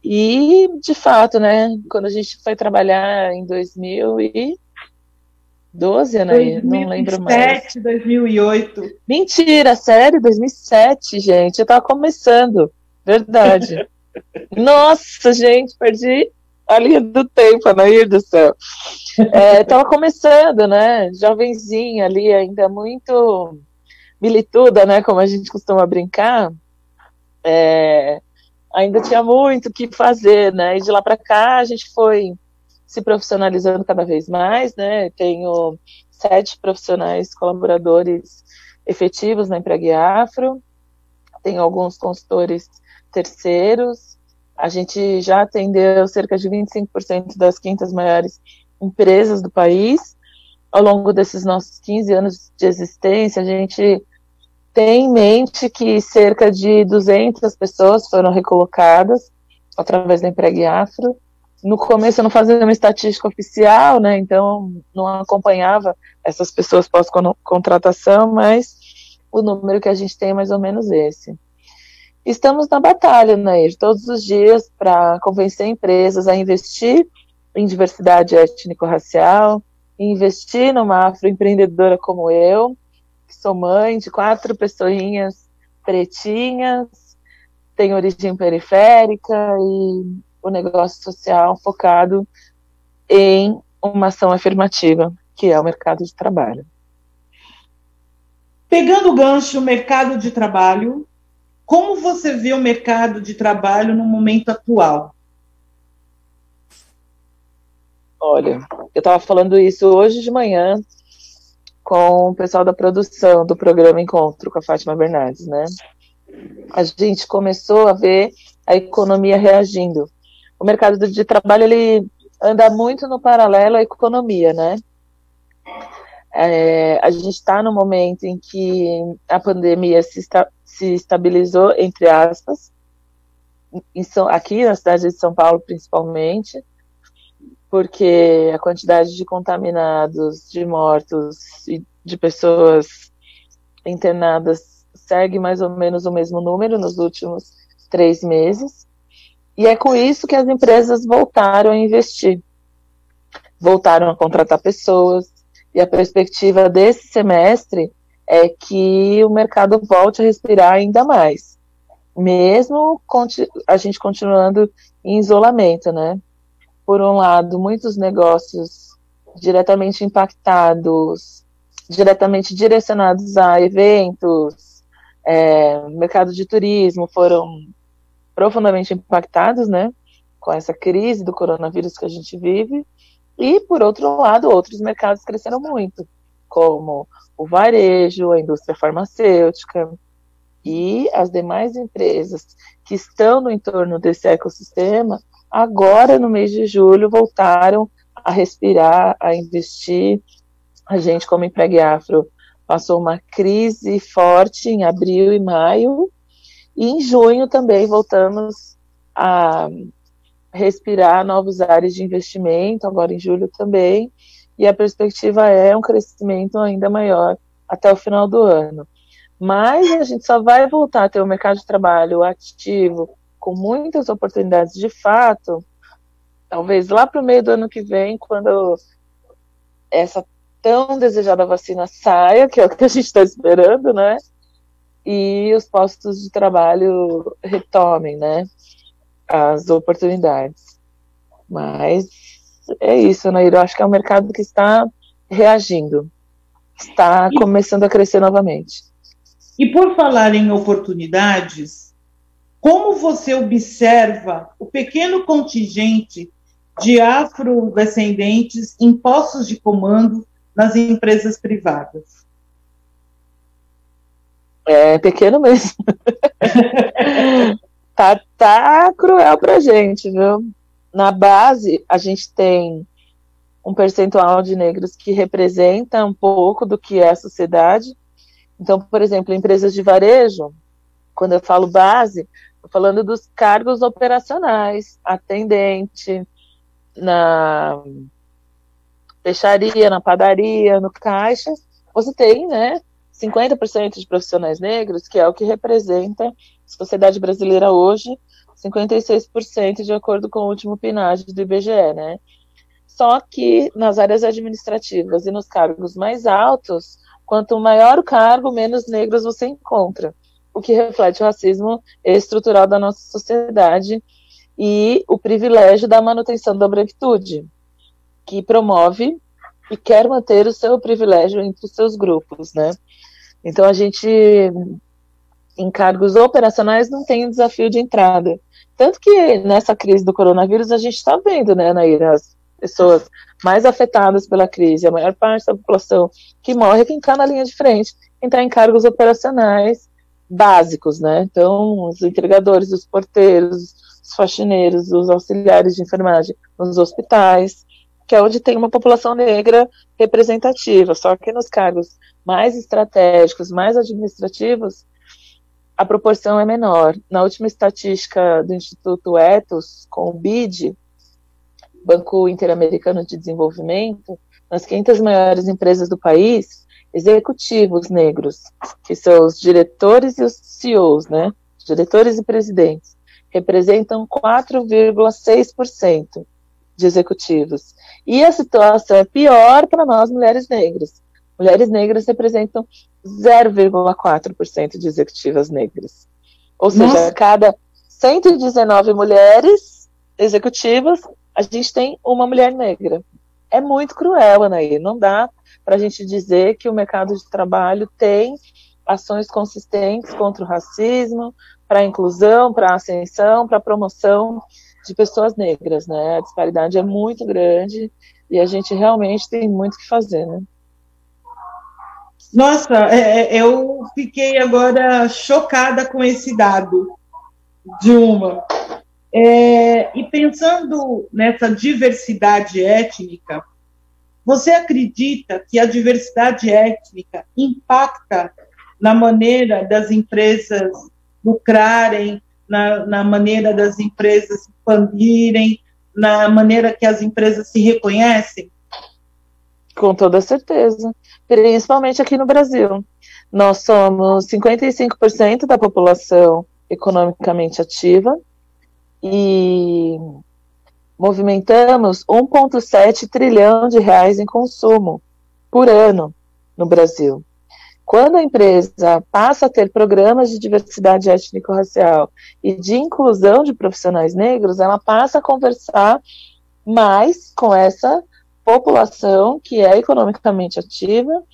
E, de fato, né, quando a gente foi trabalhar em 2012, Anaí, não lembro mais. 2007, 2008. Mentira, sério, 2007, gente, eu tava começando, verdade. Nossa, gente, perdi a linha do tempo, Anaí do céu. Tava começando, né, jovenzinha ali, ainda muito milituda, né, como a gente costuma brincar. Ainda tinha muito o que fazer, né, e de lá para cá a gente foi se profissionalizando cada vez mais, né, tenho 7 profissionais colaboradores efetivos na Empregafro, tenho alguns consultores terceiros, a gente já atendeu cerca de 25% das 500 maiores empresas do país. Ao longo desses nossos 15 anos de existência, a gente tem em mente que cerca de 200 pessoas foram recolocadas através da Empregafro. No começo eu não fazia uma estatística oficial, né, então não acompanhava essas pessoas pós-contratação, mas o número que a gente tem é mais ou menos esse. Estamos na batalha, Nair, todos os dias para convencer empresas a investir em diversidade étnico-racial, investir numa afroempreendedora como eu, que sou mãe de 4 pessoinhas pretinhas, tenho origem periférica e o negócio social focado em uma ação afirmativa, que é o mercado de trabalho. Pegando o gancho mercado de trabalho, como você vê o mercado de trabalho no momento atual? Olha, eu estava falando isso hoje de manhã com o pessoal da produção do programa Encontro com a Fátima Bernardes, né? A gente começou a ver a economia reagindo. O mercado de trabalho, ele anda muito no paralelo à economia, né? A gente está no momento em que a pandemia se estabilizou, entre aspas, aqui na cidade de São Paulo, principalmente, porque a quantidade de contaminados, de mortos e de pessoas internadas segue mais ou menos o mesmo número nos últimos 3 meses. E é com isso que as empresas voltaram a investir, voltaram a contratar pessoas, e a perspectiva desse semestre é que o mercado volte a respirar ainda mais, mesmo a gente continuando em isolamento, né? Por um lado, muitos negócios diretamente impactados, diretamente direcionados a eventos, mercado de turismo foram profundamente impactados, né, com essa crise do coronavírus que a gente vive, e, por outro lado, outros mercados cresceram muito, como o varejo, a indústria farmacêutica e as demais empresas que estão no entorno desse ecossistema, agora, no mês de julho, voltaram a respirar, a investir. A gente, como Empregue Afro, passou uma crise forte em abril e maio, e em junho também voltamos a respirar novos ares de investimento, agora em julho também, e a perspectiva é um crescimento ainda maior até o final do ano. Mas a gente só vai voltar a ter um mercado de trabalho ativo, com muitas oportunidades de fato, talvez lá para o meio do ano que vem, quando essa tão desejada vacina saia, que é o que a gente está esperando, né? E os postos de trabalho retomem, né? As oportunidades. Mas é isso, Nair. Eu acho que é um mercado que está reagindo, está começando a crescer novamente. E por falar em oportunidades, como você observa o pequeno contingente de afrodescendentes em postos de comando nas empresas privadas? É pequeno mesmo. tá cruel pra gente, viu? Na base, a gente tem um percentual de negros que representa um pouco do que é a sociedade. Então, por exemplo, empresas de varejo, quando eu falo base, estou falando dos cargos operacionais, atendente, na peixaria, na padaria, no caixa, você tem, né, 50% de profissionais negros, que é o que representa a sociedade brasileira hoje, 56% de acordo com o último PNAD do IBGE, né? Só que nas áreas administrativas e nos cargos mais altos, quanto maior o cargo, menos negros você encontra, o que reflete o racismo estrutural da nossa sociedade e o privilégio da manutenção da branquitude, que promove e quer manter o seu privilégio entre os seus grupos, né? Então, a gente, em cargos operacionais, não tem desafio de entrada. Tanto que, nessa crise do coronavírus, a gente está vendo, né, Naira, as pessoas mais afetadas pela crise, a maior parte da população que morre é quem está na linha de frente, quem está em cargos operacionais básicos, né? Então, os entregadores, os porteiros, os faxineiros, os auxiliares de enfermagem nos hospitais, que é onde tem uma população negra representativa, só que nos cargos mais estratégicos, mais administrativos, a proporção é menor. Na última estatística do Instituto Ethos, com o BID, Banco Interamericano de Desenvolvimento, nas 500 maiores empresas do país, executivos negros, que são os diretores e os CEOs, né, diretores e presidentes, representam 4,6% de executivos. E a situação é pior para nós, mulheres negras. Mulheres negras representam 0,4% de executivas negras. Ou seja, a cada 119 mulheres executivas, a gente tem uma mulher negra. É muito cruel, Anaí. Não dá para a gente dizer que o mercado de trabalho tem ações consistentes contra o racismo, para a inclusão, para a ascensão, para a promoção de pessoas negras, né? A disparidade é muito grande e a gente realmente tem muito o que fazer, né? Nossa, eu fiquei agora chocada com esse dado, Dilma. E pensando nessa diversidade étnica, você acredita que a diversidade étnica impacta na maneira das empresas lucrarem, na maneira das empresas se expandirem, na maneira que as empresas se reconhecem? Com toda certeza, principalmente aqui no Brasil. Nós somos 55% da população economicamente ativa e movimentamos 1,7 trilhão de reais em consumo por ano no Brasil. Quando a empresa passa a ter programas de diversidade étnico-racial e de inclusão de profissionais negros, ela passa a conversar mais com essa população que é economicamente ativa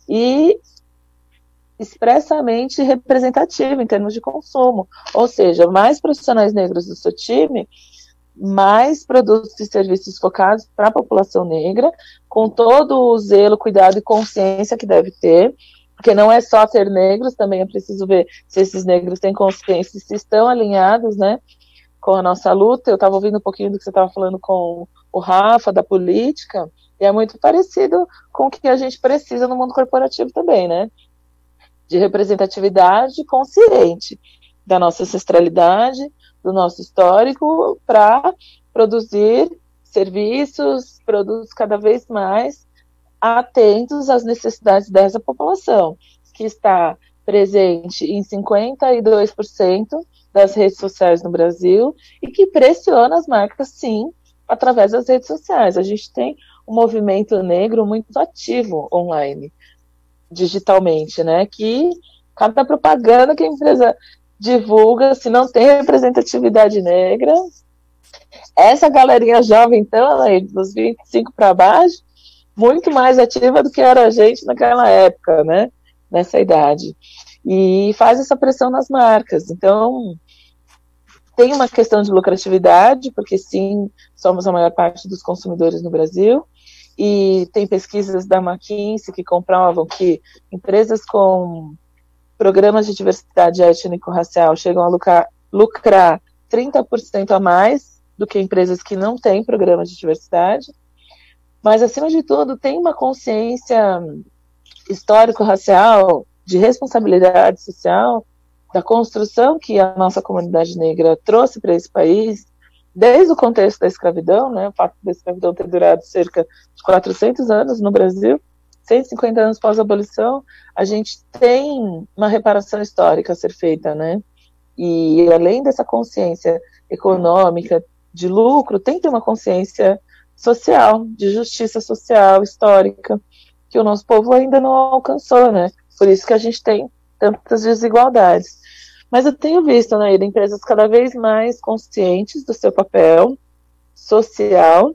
e expressamente representativa em termos de consumo. Ou seja, mais profissionais negros do seu time, mais produtos e serviços focados para a população negra, com todo o zelo, cuidado e consciência que deve ter, porque não é só ter negros, também é preciso ver se esses negros têm consciência, se estão alinhados, né, com a nossa luta. Eu estava ouvindo um pouquinho do que você estava falando com o Rafa, da política, e é muito parecido com o que a gente precisa no mundo corporativo também, né, de representatividade consciente da nossa ancestralidade, do nosso histórico, para produzir serviços, produtos cada vez mais atentos às necessidades dessa população, que está presente em 52% das redes sociais no Brasil e que pressiona as marcas, sim, através das redes sociais. A gente tem um movimento negro muito ativo online, digitalmente, né, que cada propaganda que a empresa divulga, se não tem representatividade negra, essa galerinha jovem, então, dos 25 para baixo, muito mais ativa do que era a gente naquela época, né, nessa idade, e faz essa pressão nas marcas. Então, tem uma questão de lucratividade, porque sim, somos a maior parte dos consumidores no Brasil, e tem pesquisas da McKinsey que comprovam que empresas com programas de diversidade étnico-racial chegam a lucrar 30% a mais do que empresas que não têm programas de diversidade. Mas, acima de tudo, tem uma consciência histórico-racial, de responsabilidade social, da construção que a nossa comunidade negra trouxe para esse país, desde o contexto da escravidão, né, o fato da escravidão ter durado cerca de 400 anos no Brasil, 150 anos pós-abolição, a gente tem uma reparação histórica a ser feita, né? E além dessa consciência econômica, de lucro, tem que ter uma consciência social, de justiça social, histórica, que o nosso povo ainda não alcançou, né? Por isso que a gente tem tantas desigualdades. Mas eu tenho visto, né, empresas cada vez mais conscientes do seu papel social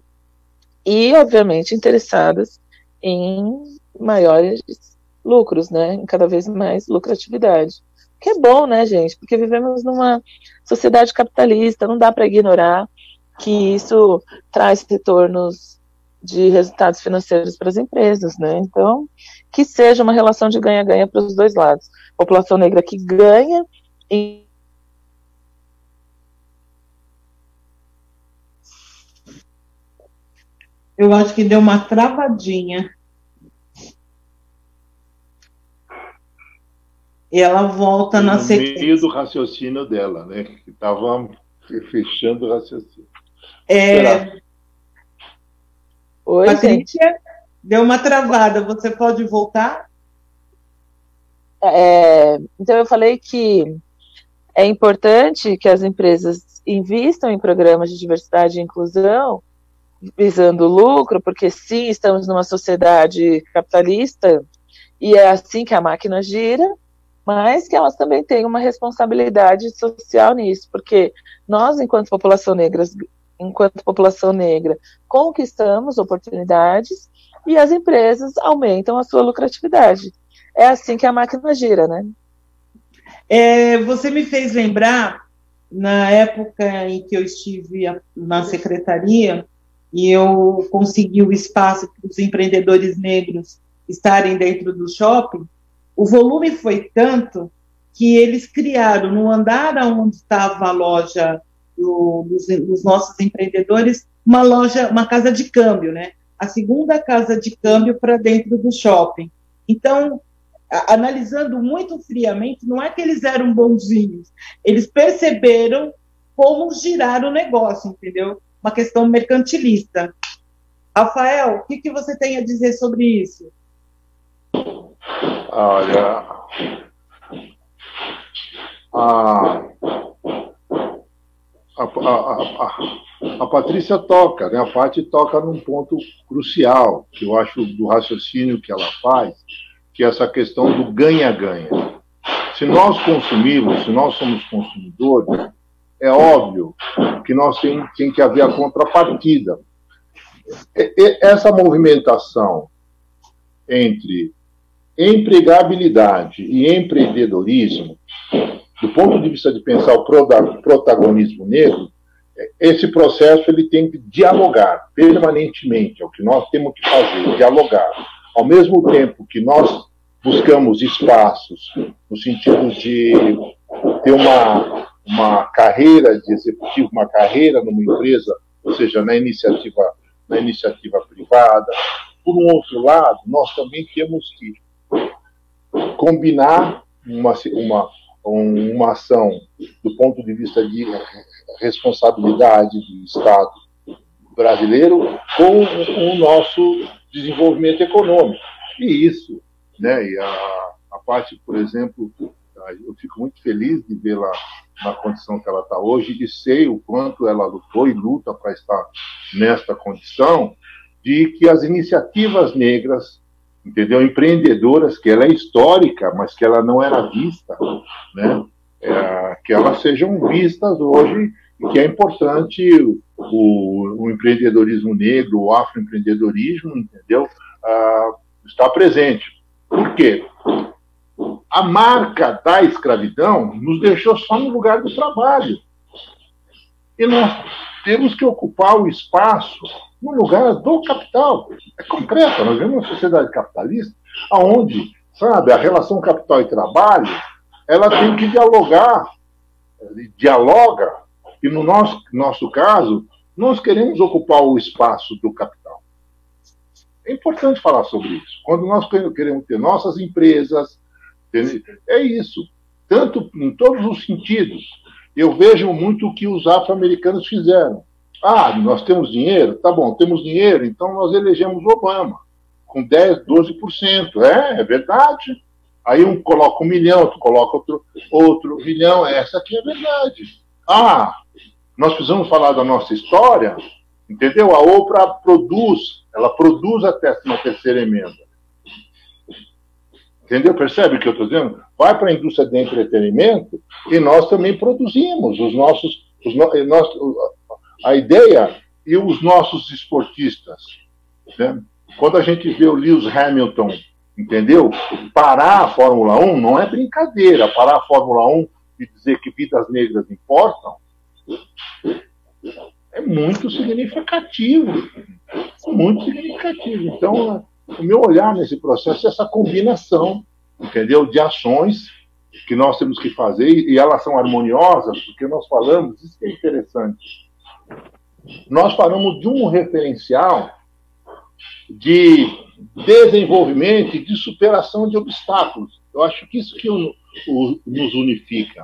e, obviamente, interessadas em maiores lucros, né, em cada vez mais lucratividade. Que é bom, né, gente, porque vivemos numa sociedade capitalista, não dá para ignorar que isso traz retornos de resultados financeiros para as empresas, né, então, que seja uma relação de ganha-ganha para os dois lados. População negra que ganha e eu acho que deu uma travadinha. E ela volta na sequência. No meio do raciocínio dela, né? Que estava fechando o raciocínio. Oi, Patrícia, gente. Deu uma travada. Você pode voltar? Então, eu falei que É importante que as empresas invistam em programas de diversidade e inclusão, visando lucro, porque sim, estamos numa sociedade capitalista e é assim que a máquina gira, mas que elas também têm uma responsabilidade social nisso, porque nós, enquanto população negra, conquistamos oportunidades e as empresas aumentam a sua lucratividade. É assim que a máquina gira, né? Você me fez lembrar, na época em que eu estive na secretaria, e eu consegui o espaço para os empreendedores negros estarem dentro do shopping, o volume foi tanto que eles criaram, no andar onde estava a loja dos nossos empreendedores, uma casa de câmbio, né? A segunda casa de câmbio para dentro do shopping. Então, analisando muito friamente, não é que eles eram bonzinhos, eles perceberam como girar o negócio, entendeu? Uma questão mercantilista. Rafael, o que você tem a dizer sobre isso? Olha, a Patrícia toca, né? A Paty toca num ponto crucial, que eu acho do raciocínio que ela faz, que é essa questão do ganha-ganha. Se nós consumirmos, se nós somos consumidores, é óbvio que nós tem que haver a contrapartida. Essa movimentação entre empregabilidade e empreendedorismo, do ponto de vista de pensar o protagonismo negro, esse processo ele tem que dialogar permanentemente, é o que nós temos que fazer, dialogar. Ao mesmo tempo que nós buscamos espaços no sentido de ter uma carreira de executivo, uma carreira numa empresa, ou seja, na iniciativa privada. Por um outro lado, nós também temos que combinar uma ação do ponto de vista de responsabilidade do Estado brasileiro com o nosso desenvolvimento econômico. E isso, né, e a Paty, por exemplo, eu fico muito feliz de vê-la na condição que ela está hoje e sei o quanto ela lutou e luta para estar nesta condição, de que as iniciativas negras, entendeu, empreendedoras, que ela é histórica, mas que ela não era vista, né, que elas sejam vistas hoje, e que é importante o empreendedorismo negro, o afroempreendedorismo, entendeu, está presente. Por quê? A marca da escravidão nos deixou só no lugar do trabalho. E nós temos que ocupar o espaço no lugar do capital. É concreto, nós vivemos uma sociedade capitalista onde, sabe, a relação capital e trabalho, ela tem que dialoga, e no nosso caso, nós queremos ocupar o espaço do capital. É importante falar sobre isso. Quando nós queremos ter nossas empresas, é isso, tanto em todos os sentidos. Eu vejo muito o que os afro-americanos fizeram. Nós temos dinheiro? Tá bom, temos dinheiro, então nós elegemos Obama, com 10%, 12%. É verdade. Aí um coloca 1 milhão, outro coloca outro milhão. Essa aqui é verdade. Nós precisamos falar da nossa história, entendeu? A Oprah ela produz a 13ª emenda. Entendeu? Percebe o que eu estou dizendo? Vai para a indústria de entretenimento e nós também produzimos a ideia e os nossos esportistas. Né? Quando a gente vê o Lewis Hamilton, entendeu? Parar a Fórmula 1 não é brincadeira. Parar a Fórmula 1 e dizer que vidas negras importam é muito significativo. Muito significativo. Então, o meu olhar nesse processo é essa combinação, entendeu, de ações que nós temos que fazer, e elas são harmoniosas, porque nós falamos, isso que é interessante, nós falamos de um referencial de desenvolvimento e de superação de obstáculos. Eu acho que isso que nos unifica.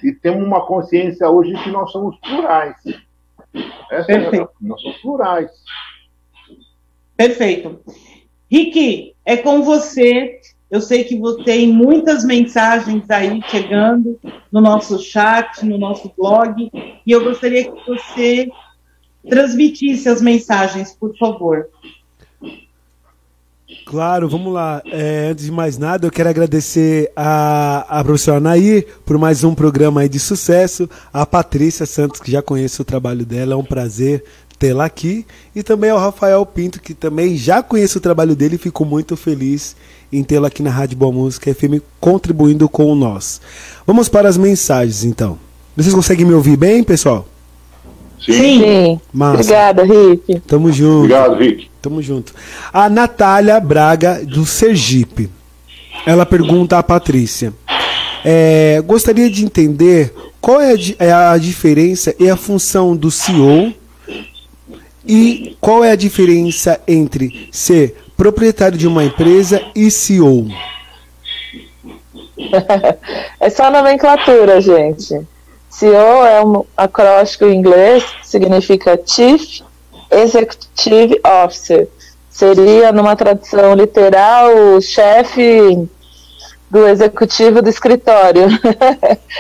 E temos uma consciência hoje que nós somos plurais. Nós somos plurais. Perfeito. Rick, é com você. Eu sei que você tem muitas mensagens aí chegando no nosso chat, no nosso blog, e eu gostaria que você transmitisse as mensagens, por favor. Claro, vamos lá. Antes de mais nada, eu quero agradecer a professora Anaí por mais um programa aí de sucesso, a Patrícia Santos, que já conheço o trabalho dela, é um prazer tê-la aqui, e também ao Rafael Pinto, que também já conheço o trabalho dele e fico muito feliz em tê-lo aqui na Rádio Boa Música FM, contribuindo com nós. Vamos para as mensagens, então. Vocês conseguem me ouvir bem, pessoal? Sim. Massa. Obrigada, Rick. Tamo junto. Obrigado, Rick. Tamo junto. A Natália Braga, do Sergipe. Ela pergunta à Patrícia. Gostaria de entender qual é a diferença e a função do CEO e qual é a diferença entre ser proprietário de uma empresa e CEO. É só nomenclatura, gente. CEO é um acróstico em inglês, significa Chief Executive Officer. Seria, numa tradução literal, o chefe do executivo do escritório.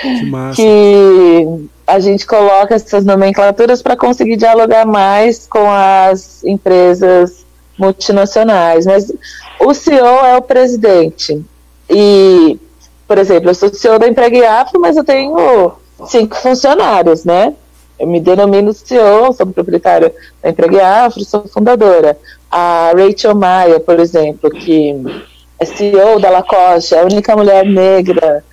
Que massa. Que a gente coloca essas nomenclaturas para conseguir dialogar mais com as empresas multinacionais. Mas o CEO é o presidente. E, por exemplo, eu sou CEO da Empregue Afro, mas eu tenho 5 funcionários, né? Eu me denomino CEO, sou proprietária da Empregue Afro, sou fundadora. A Rachel Maia, por exemplo, que é CEO da Lacoste, é a única mulher negra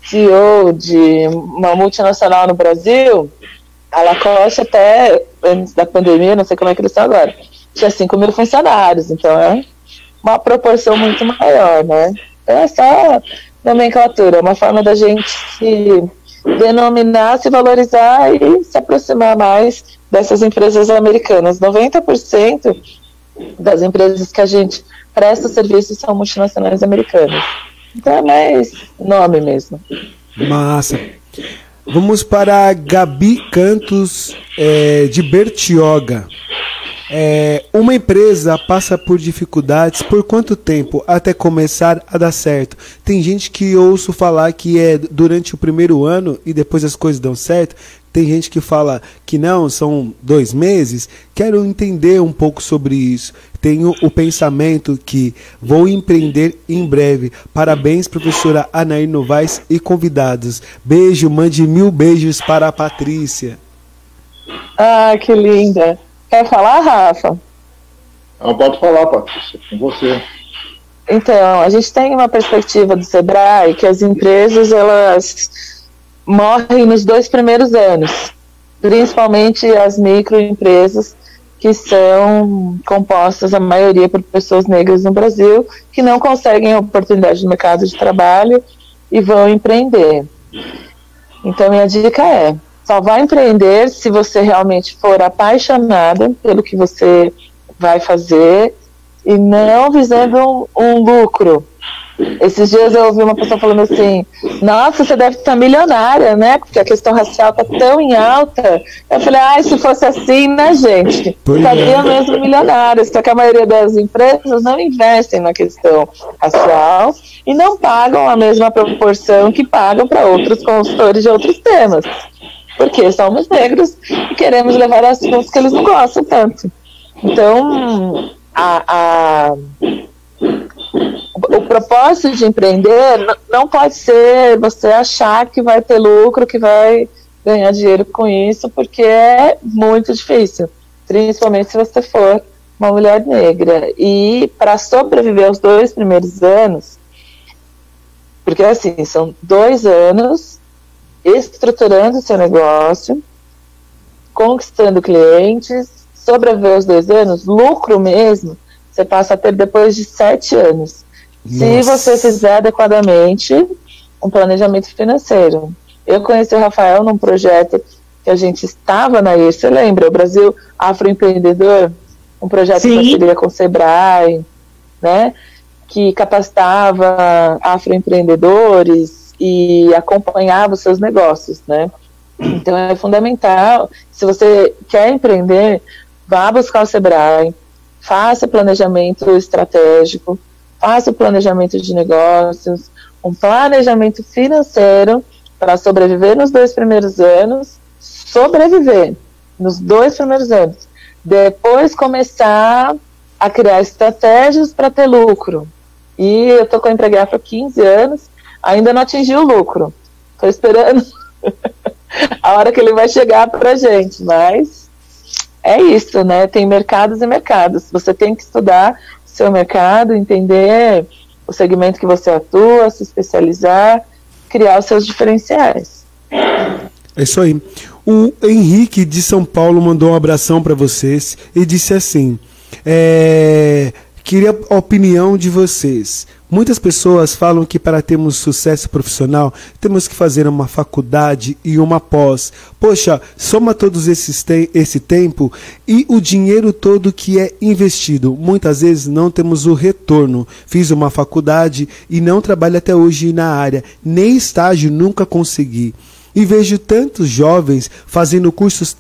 CEO de uma multinacional no Brasil. A Lacoste, até antes da pandemia, não sei como é que eles estão agora, tinha 5.000 funcionários, então é uma proporção muito maior, né? Então é só nomenclatura, uma forma da gente se denominar, se valorizar e se aproximar mais dessas empresas americanas. 90% das empresas que a gente presta serviço são multinacionais americanas. Então é mais nome mesmo. Massa. Vamos para a Gabi Cantos, de Bertioga. Uma empresa passa por dificuldades por quanto tempo até começar a dar certo? Tem gente que ouço falar que é durante o primeiro ano e depois as coisas dão certo. Tem gente que fala que não, são 2 meses. Quero entender um pouco sobre isso. Tenho o pensamento que vou empreender em breve. Parabéns, professora Anaí Novaes e convidados. Beijo, mande 1000 beijos para a Patrícia. Ah, que linda. Quer falar, Rafa? Pode falar, Patrícia, com você. Então, a gente tem uma perspectiva do Sebrae que as empresas, elas morrem nos 2 primeiros anos, principalmente as microempresas, que são compostas, a maioria, por pessoas negras no Brasil, que não conseguem oportunidade no mercado de trabalho e vão empreender. Então, minha dica é: só vai empreender se você realmente for apaixonada pelo que você vai fazer e não visando um lucro. Esses dias eu ouvi uma pessoa falando assim: nossa, você deve estar milionária, né? Porque a questão racial está tão em alta. Eu falei: se fosse assim, né, gente? Estaria mesmo milionária. Só que a maioria das empresas não investem na questão racial e não pagam a mesma proporção que pagam para outros consultores de outros temas. Porque somos negros e queremos levar assuntos que eles não gostam tanto. Então, o propósito de empreender não pode ser você achar que vai ter lucro, que vai ganhar dinheiro com isso, porque é muito difícil, principalmente se você for uma mulher negra. E para sobreviver aos 2 primeiros anos, porque assim, são 2 anos estruturando seu negócio, conquistando clientes, sobreviver aos 2 anos, lucro mesmo, você passa a ter depois de 7 anos. Nossa. Se você fizer adequadamente um planejamento financeiro. Eu conheci o Rafael num projeto que a gente estava na IR, você lembra? O Brasil Afroempreendedor, um projeto de parceria com o Sebrae, né? Que capacitava afroempreendedores e acompanhava os seus negócios, né? Então é fundamental, se você quer empreender, vá buscar o Sebrae, faça planejamento estratégico, faça o planejamento de negócios, um planejamento financeiro para sobreviver nos 2 primeiros anos, sobreviver nos 2 primeiros anos, depois começar a criar estratégias para ter lucro. E eu estou com a Empregar há 15 anos, ainda não atingi o lucro, estou esperando a hora que ele vai chegar para a gente, mas é isso, né? Tem mercados e mercados, você tem que estudar seu mercado, entender o segmento que você atua, se especializar, criar os seus diferenciais. É isso aí. O Henrique de São Paulo mandou um abração para vocês e disse assim: queria a opinião de vocês. Muitas pessoas falam que para termos sucesso profissional temos que fazer uma faculdade e uma pós. Poxa, soma todos esse tempo e o dinheiro todo que é investido. Muitas vezes não temos o retorno. Fiz uma faculdade e não trabalho até hoje na área. Nem estágio nunca consegui. E vejo tantos jovens fazendo cursos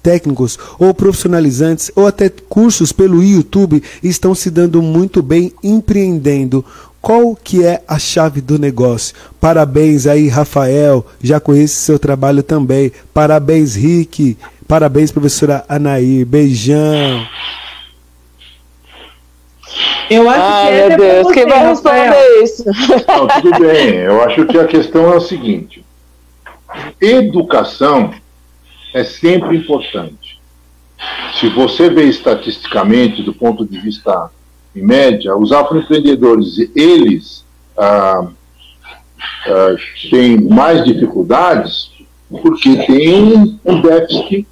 técnicos ou profissionalizantes ou até cursos pelo YouTube e estão se dando muito bem empreendendo. Qual que é a chave do negócio? Parabéns aí, Rafael, já conheço seu trabalho também. Parabéns, Rick. Parabéns, professora Anaí. Beijão. Eu acho que meu Deus, quem vai responder isso? Não, tudo bem. Eu acho que a questão é o seguinte: educação é sempre importante. Se você vê estatisticamente, do ponto de vista em média, os afroempreendedores, eles têm mais dificuldades porque tem um déficit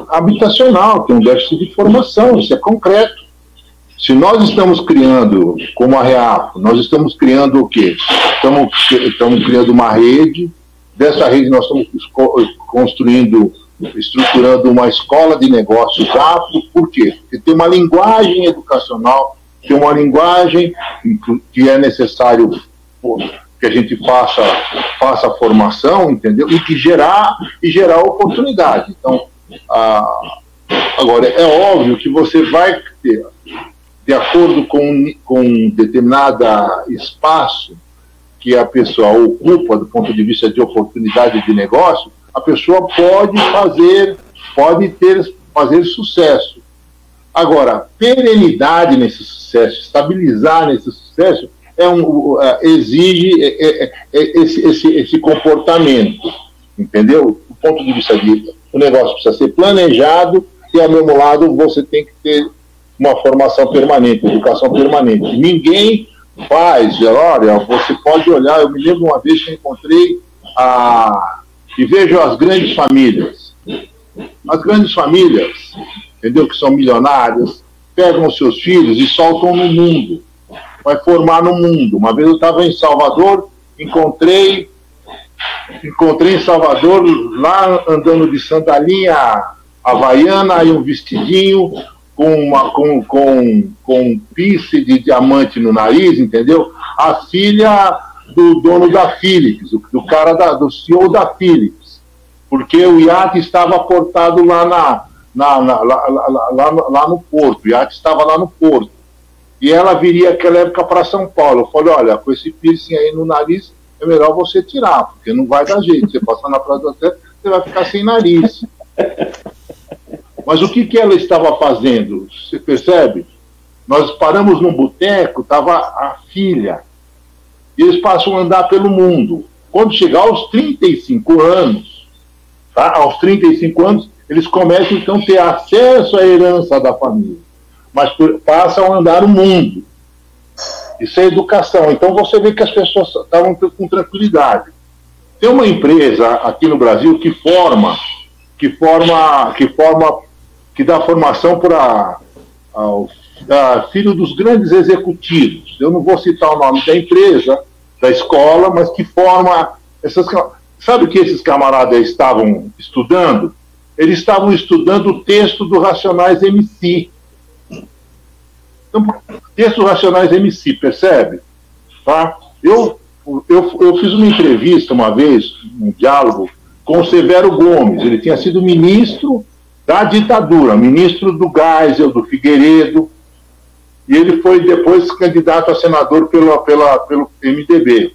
habitacional, tem um déficit de formação, isso é concreto. Se nós estamos criando, como a Reafro, nós estamos criando o quê? Estamos criando uma rede, dessa rede nós estamos estruturando uma escola de negócios afro. Por quê? Porque tem uma linguagem educacional, tem uma linguagem que é necessário que a gente faça a formação, entendeu? E que gerar oportunidade. Então, agora, é óbvio que você vai ter, de acordo com determinado espaço que a pessoa ocupa do ponto de vista de oportunidade de negócio, a pessoa pode fazer sucesso. Agora, perenidade nesse sucesso, estabilizar nesse sucesso, exige esse comportamento, entendeu? Do ponto de vista o negócio precisa ser planejado e, ao mesmo lado, você tem que ter uma formação permanente, educação permanente. Ninguém faz, olha, você pode olhar, eu me lembro uma vez que eu encontrei e vejo as grandes famílias. As grandes famílias, entendeu, que são milionárias, pegam os seus filhos e soltam no mundo. Vai formar no mundo. Uma vez eu estava em Salvador, encontrei em Salvador, lá andando de sandalinha havaiana e um vestidinho com um piercing de diamante no nariz, entendeu? A filha do dono da Philips, do CEO da Philips, porque o iate estava portado lá no porto, o iate estava lá no porto. E ela viria naquela época para São Paulo. Eu falei, olha, com esse piercing aí no nariz, é melhor você tirar, porque não vai dar jeito. Você passar na Praça da Sé, você vai ficar sem nariz. Mas o que ela estava fazendo? Você percebe? Nós paramos num boteco, estava a filha. E eles passam a andar pelo mundo. Quando chegar aos 35 anos, tá? Aos 35 anos, eles começam então a ter acesso à herança da família. Mas passam a andar o mundo. Isso é educação. Então você vê que as pessoas estavam com tranquilidade. Tem uma empresa aqui no Brasil que dá formação para filho dos grandes executivos. Eu não vou citar o nome da empresa, da escola, mas que forma essas. Sabe o que esses camaradas estavam estudando? Eles estavam estudando o texto do Racionais MC. Então, texto Racionais MC, percebe? Tá? Eu fiz uma entrevista uma vez, um diálogo, com o Severo Gomes. Ele tinha sido ministro da ditadura, ministro do Geisel, do Figueiredo. e ele foi depois candidato a senador pelo MDB.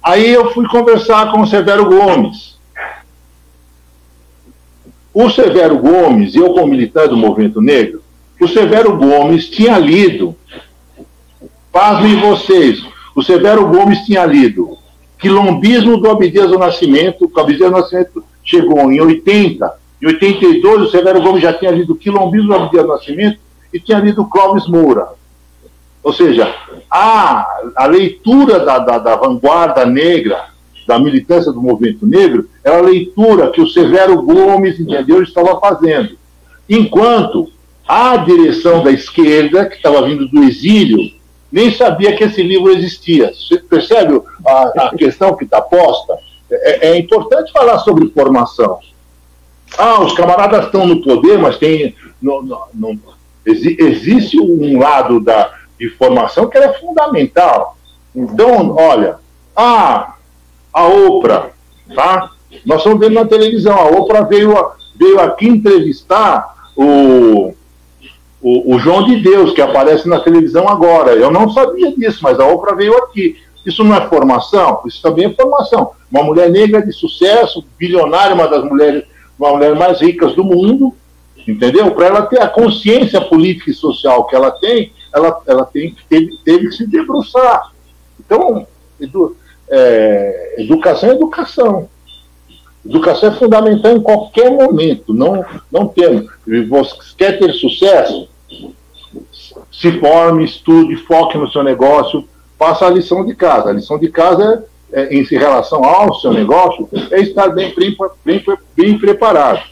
Aí eu fui conversar com o Severo Gomes. O Severo Gomes, e eu como militante do Movimento Negro, o Severo Gomes tinha lido, pasmem vocês, o Severo Gomes tinha lido Quilombismo do Abdias do Nascimento, o Abdias do Nascimento chegou em 80, em 82 o Severo Gomes já tinha lido Quilombismo do Abdias do Nascimento e tinha lido Clóvis Moura. Ou seja, a leitura da vanguarda negra, da militância do movimento negro, era a leitura que o Severo Gomes, entendeu, estava fazendo. Enquanto a direção da esquerda, que estava vindo do exílio, nem sabia que esse livro existia. Você percebe a questão que está posta? É importante falar sobre formação. Os camaradas estão no poder, mas existe um lado de formação que é fundamental. Então, olha, a Oprah, tá? Nós estamos vendo na televisão, a Oprah veio aqui entrevistar o João de Deus, que aparece na televisão agora. Eu não sabia disso, mas a Oprah veio aqui. Isso não é formação? Isso também é formação. Uma mulher negra de sucesso, bilionária, uma mulher mais ricas do mundo, entendeu? Para ela ter a consciência política e social que ela tem, ela teve que se debruçar. Então, educação é educação. Educação é fundamental em qualquer momento. Não temos. Você quer ter sucesso? Se forme, estude, foque no seu negócio, faça a lição de casa. A lição de casa em relação ao seu negócio é estar bem preparado.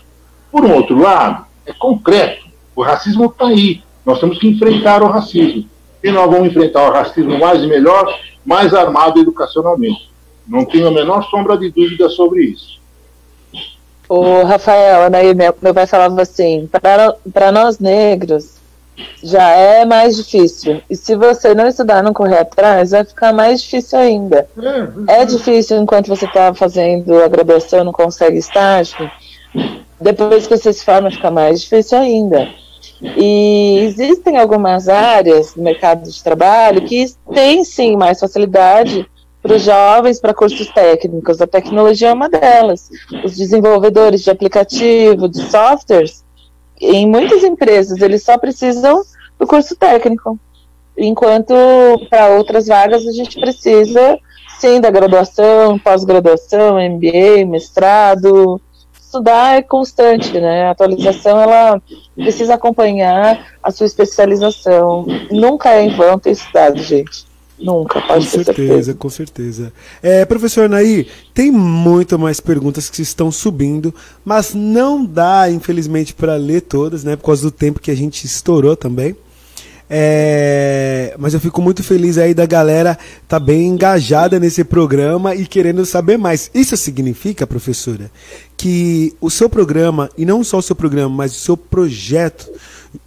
Por um outro lado, é concreto. O racismo está aí. Nós temos que enfrentar o racismo. E nós vamos enfrentar o racismo mais e melhor, mais armado educacionalmente. Não tenho a menor sombra de dúvida sobre isso. O Rafael, né, meu pai falava assim, para nós negros já é mais difícil. E se você não estudar, não correr atrás, vai ficar mais difícil ainda. É difícil enquanto você está fazendo a graduação, não consegue estágio. Depois que você se forma, fica mais difícil ainda. E existem algumas áreas do mercado de trabalho que têm sim mais facilidade para os jovens, para cursos técnicos. A tecnologia é uma delas. Os desenvolvedores de aplicativo, de softwares, em muitas empresas, eles só precisam do curso técnico. Enquanto para outras vagas a gente precisa, sim, da graduação, pós-graduação, MBA, mestrado. Estudar é constante, né? A atualização, ela precisa acompanhar a sua especialização. Nunca é em vão ter estudado, gente. Nunca, pode ter certeza. Com certeza. Professor Nair, tem muito mais perguntas que estão subindo, mas não dá, infelizmente, para ler todas, né? Por causa do tempo que a gente estourou também. Mas eu fico muito feliz aí da galera tá bem engajada nesse programa e querendo saber mais. Isso significa, professora, que o seu programa, e não só o seu programa, mas o seu projeto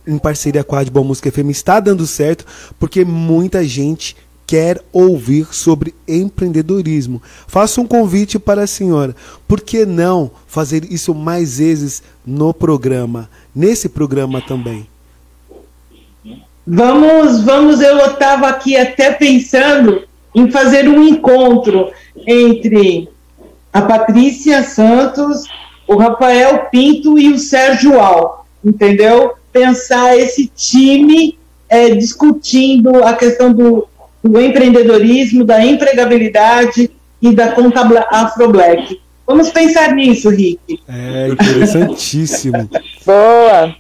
em parceria com a Rádio Boa Música FM está dando certo, porque muita gente quer ouvir sobre empreendedorismo. Faço um convite para a senhora. Por que não fazer isso mais vezes no programa, nesse programa também? Vamos, eu estava aqui até pensando em fazer um encontro entre a Patrícia Santos, o Rafael Pinto e o Sérgio Al, entendeu? Pensar esse time discutindo a questão do empreendedorismo, da empregabilidade e da conta Afro-Black. Vamos pensar nisso, Rick. Interessantíssimo. Boa!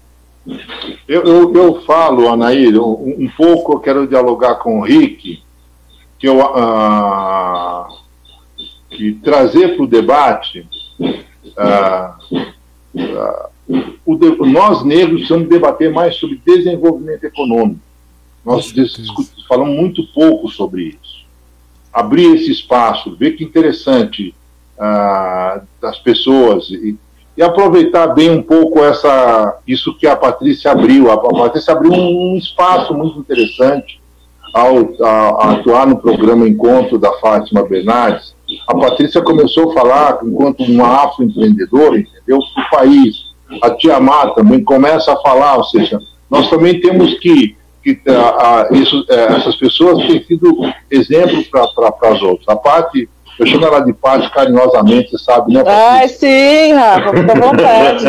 Eu falo, Anaíra, um pouco, eu quero dialogar com o Rick, que trazer para o debate, nós negros precisamos debater mais sobre desenvolvimento econômico. Nós falamos muito pouco sobre isso. Abrir esse espaço, ver que interessante das pessoas e aproveitar bem um pouco isso que a Patrícia abriu. A Patrícia abriu um espaço muito interessante ao atuar no programa Encontro da Fátima Bernardes. A Patrícia começou a falar enquanto uma afroempreendedora, entendeu? O país. A Tia Má também começa a falar, ou seja, nós também temos que que essas pessoas têm sido exemplo para as outras. A Paty, eu chamo ela de Paty carinhosamente, você sabe, né, Patrícia? Ai, sim, Rafa, fica à vontade.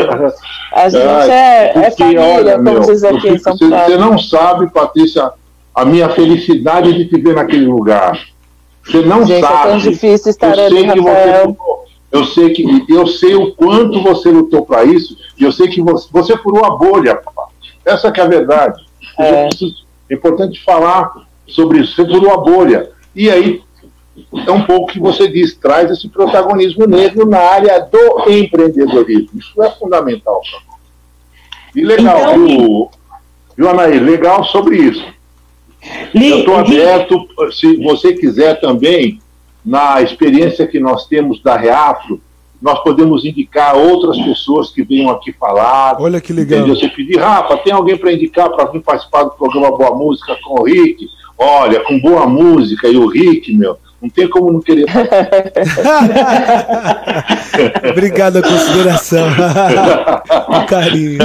A gente é família, olha, como diz aqui em São Paulo. Você não sabe, Patrícia, a minha felicidade de te ver naquele lugar. Você não gente, sabe. É tão difícil estar ali, Rafael. Eu sei o quanto você lutou para isso, e eu sei que você furou a bolha, Paty. Essa que é a verdade. É importante falar sobre isso. Você furou a bolha. E aí, é um pouco que você diz, traz esse protagonismo negro na área do empreendedorismo. Isso é fundamental. E legal, então, viu, Anaí? Legal sobre isso. Eu estou aberto, se você quiser também, na experiência que nós temos da Reafro, nós podemos indicar outras pessoas que venham aqui falar. Olha que legal. Entendeu? Você pedir, Rafa, tem alguém para indicar para vir participar do programa Boa Música com o Rick? Olha, com boa música e o Rick, meu, não tem como não querer. Obrigado a consideração. Um carinho.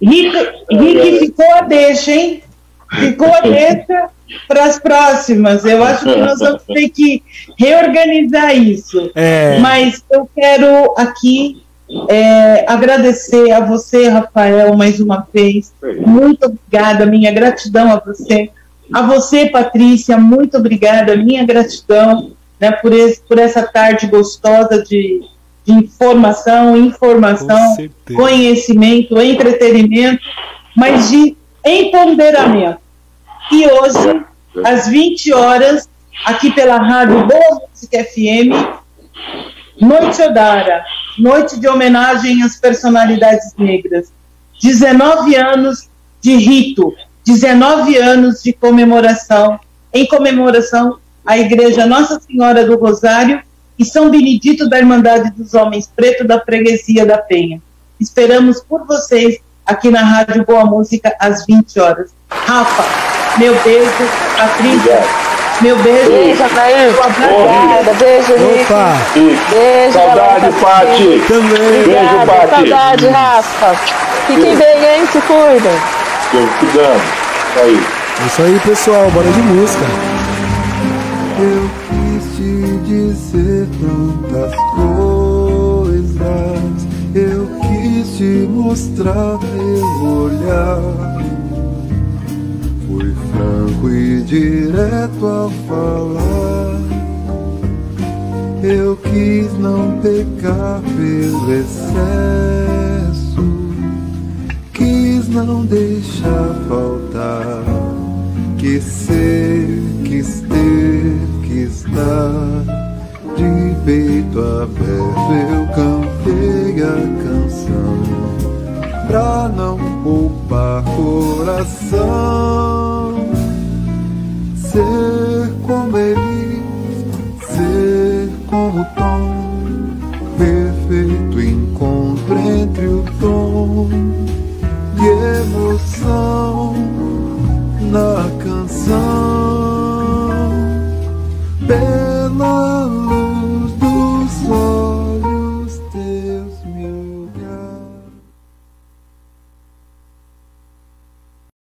Rick, ficou a deixa, hein? Ficou a deixa para as próximas. Eu acho que nós vamos ter que reorganizar isso. Mas eu quero aqui agradecer a você, Rafael, mais uma vez. Muito obrigada, minha gratidão a você. A você, Patrícia, muito obrigada, minha gratidão, né, por essa tarde gostosa de informação, conhecimento, entretenimento, mas de empoderamento. E hoje, às 20 horas, aqui pela Rádio Boa Música FM, Noite Odara, noite de homenagem às personalidades negras. 19 anos de rito, 19 anos de comemoração, em comemoração à Igreja Nossa Senhora do Rosário e São Benedito da Irmandade dos Homens Pretos da Freguesia da Penha. Esperamos por vocês aqui na Rádio Boa Música às 20 horas. Rafa, meu beijo, Patrícia, meu beijo. Beijo, Anaí. Obrigada, beijo, Rick. Beijo, saudade, Paty. Também. Beijo, Paty. Saudade, Rafa. Fiquem bem, hein? Se cuidem. Cuidando. Aí. É isso aí, pessoal. Bora de música. Eu quis te dizer tantas coisas. Eu quis te mostrar meu olhar. Fui franco e direto ao falar. Eu quis não pecar pelo excesso. Quis não deixar faltar. Quis ser, quis ter, quis dar. De peito aberto eu cantei a canção pra não poupar coração. Ser como ele, ser como o tom, perfeito encontro entre o tom e emoção na canção.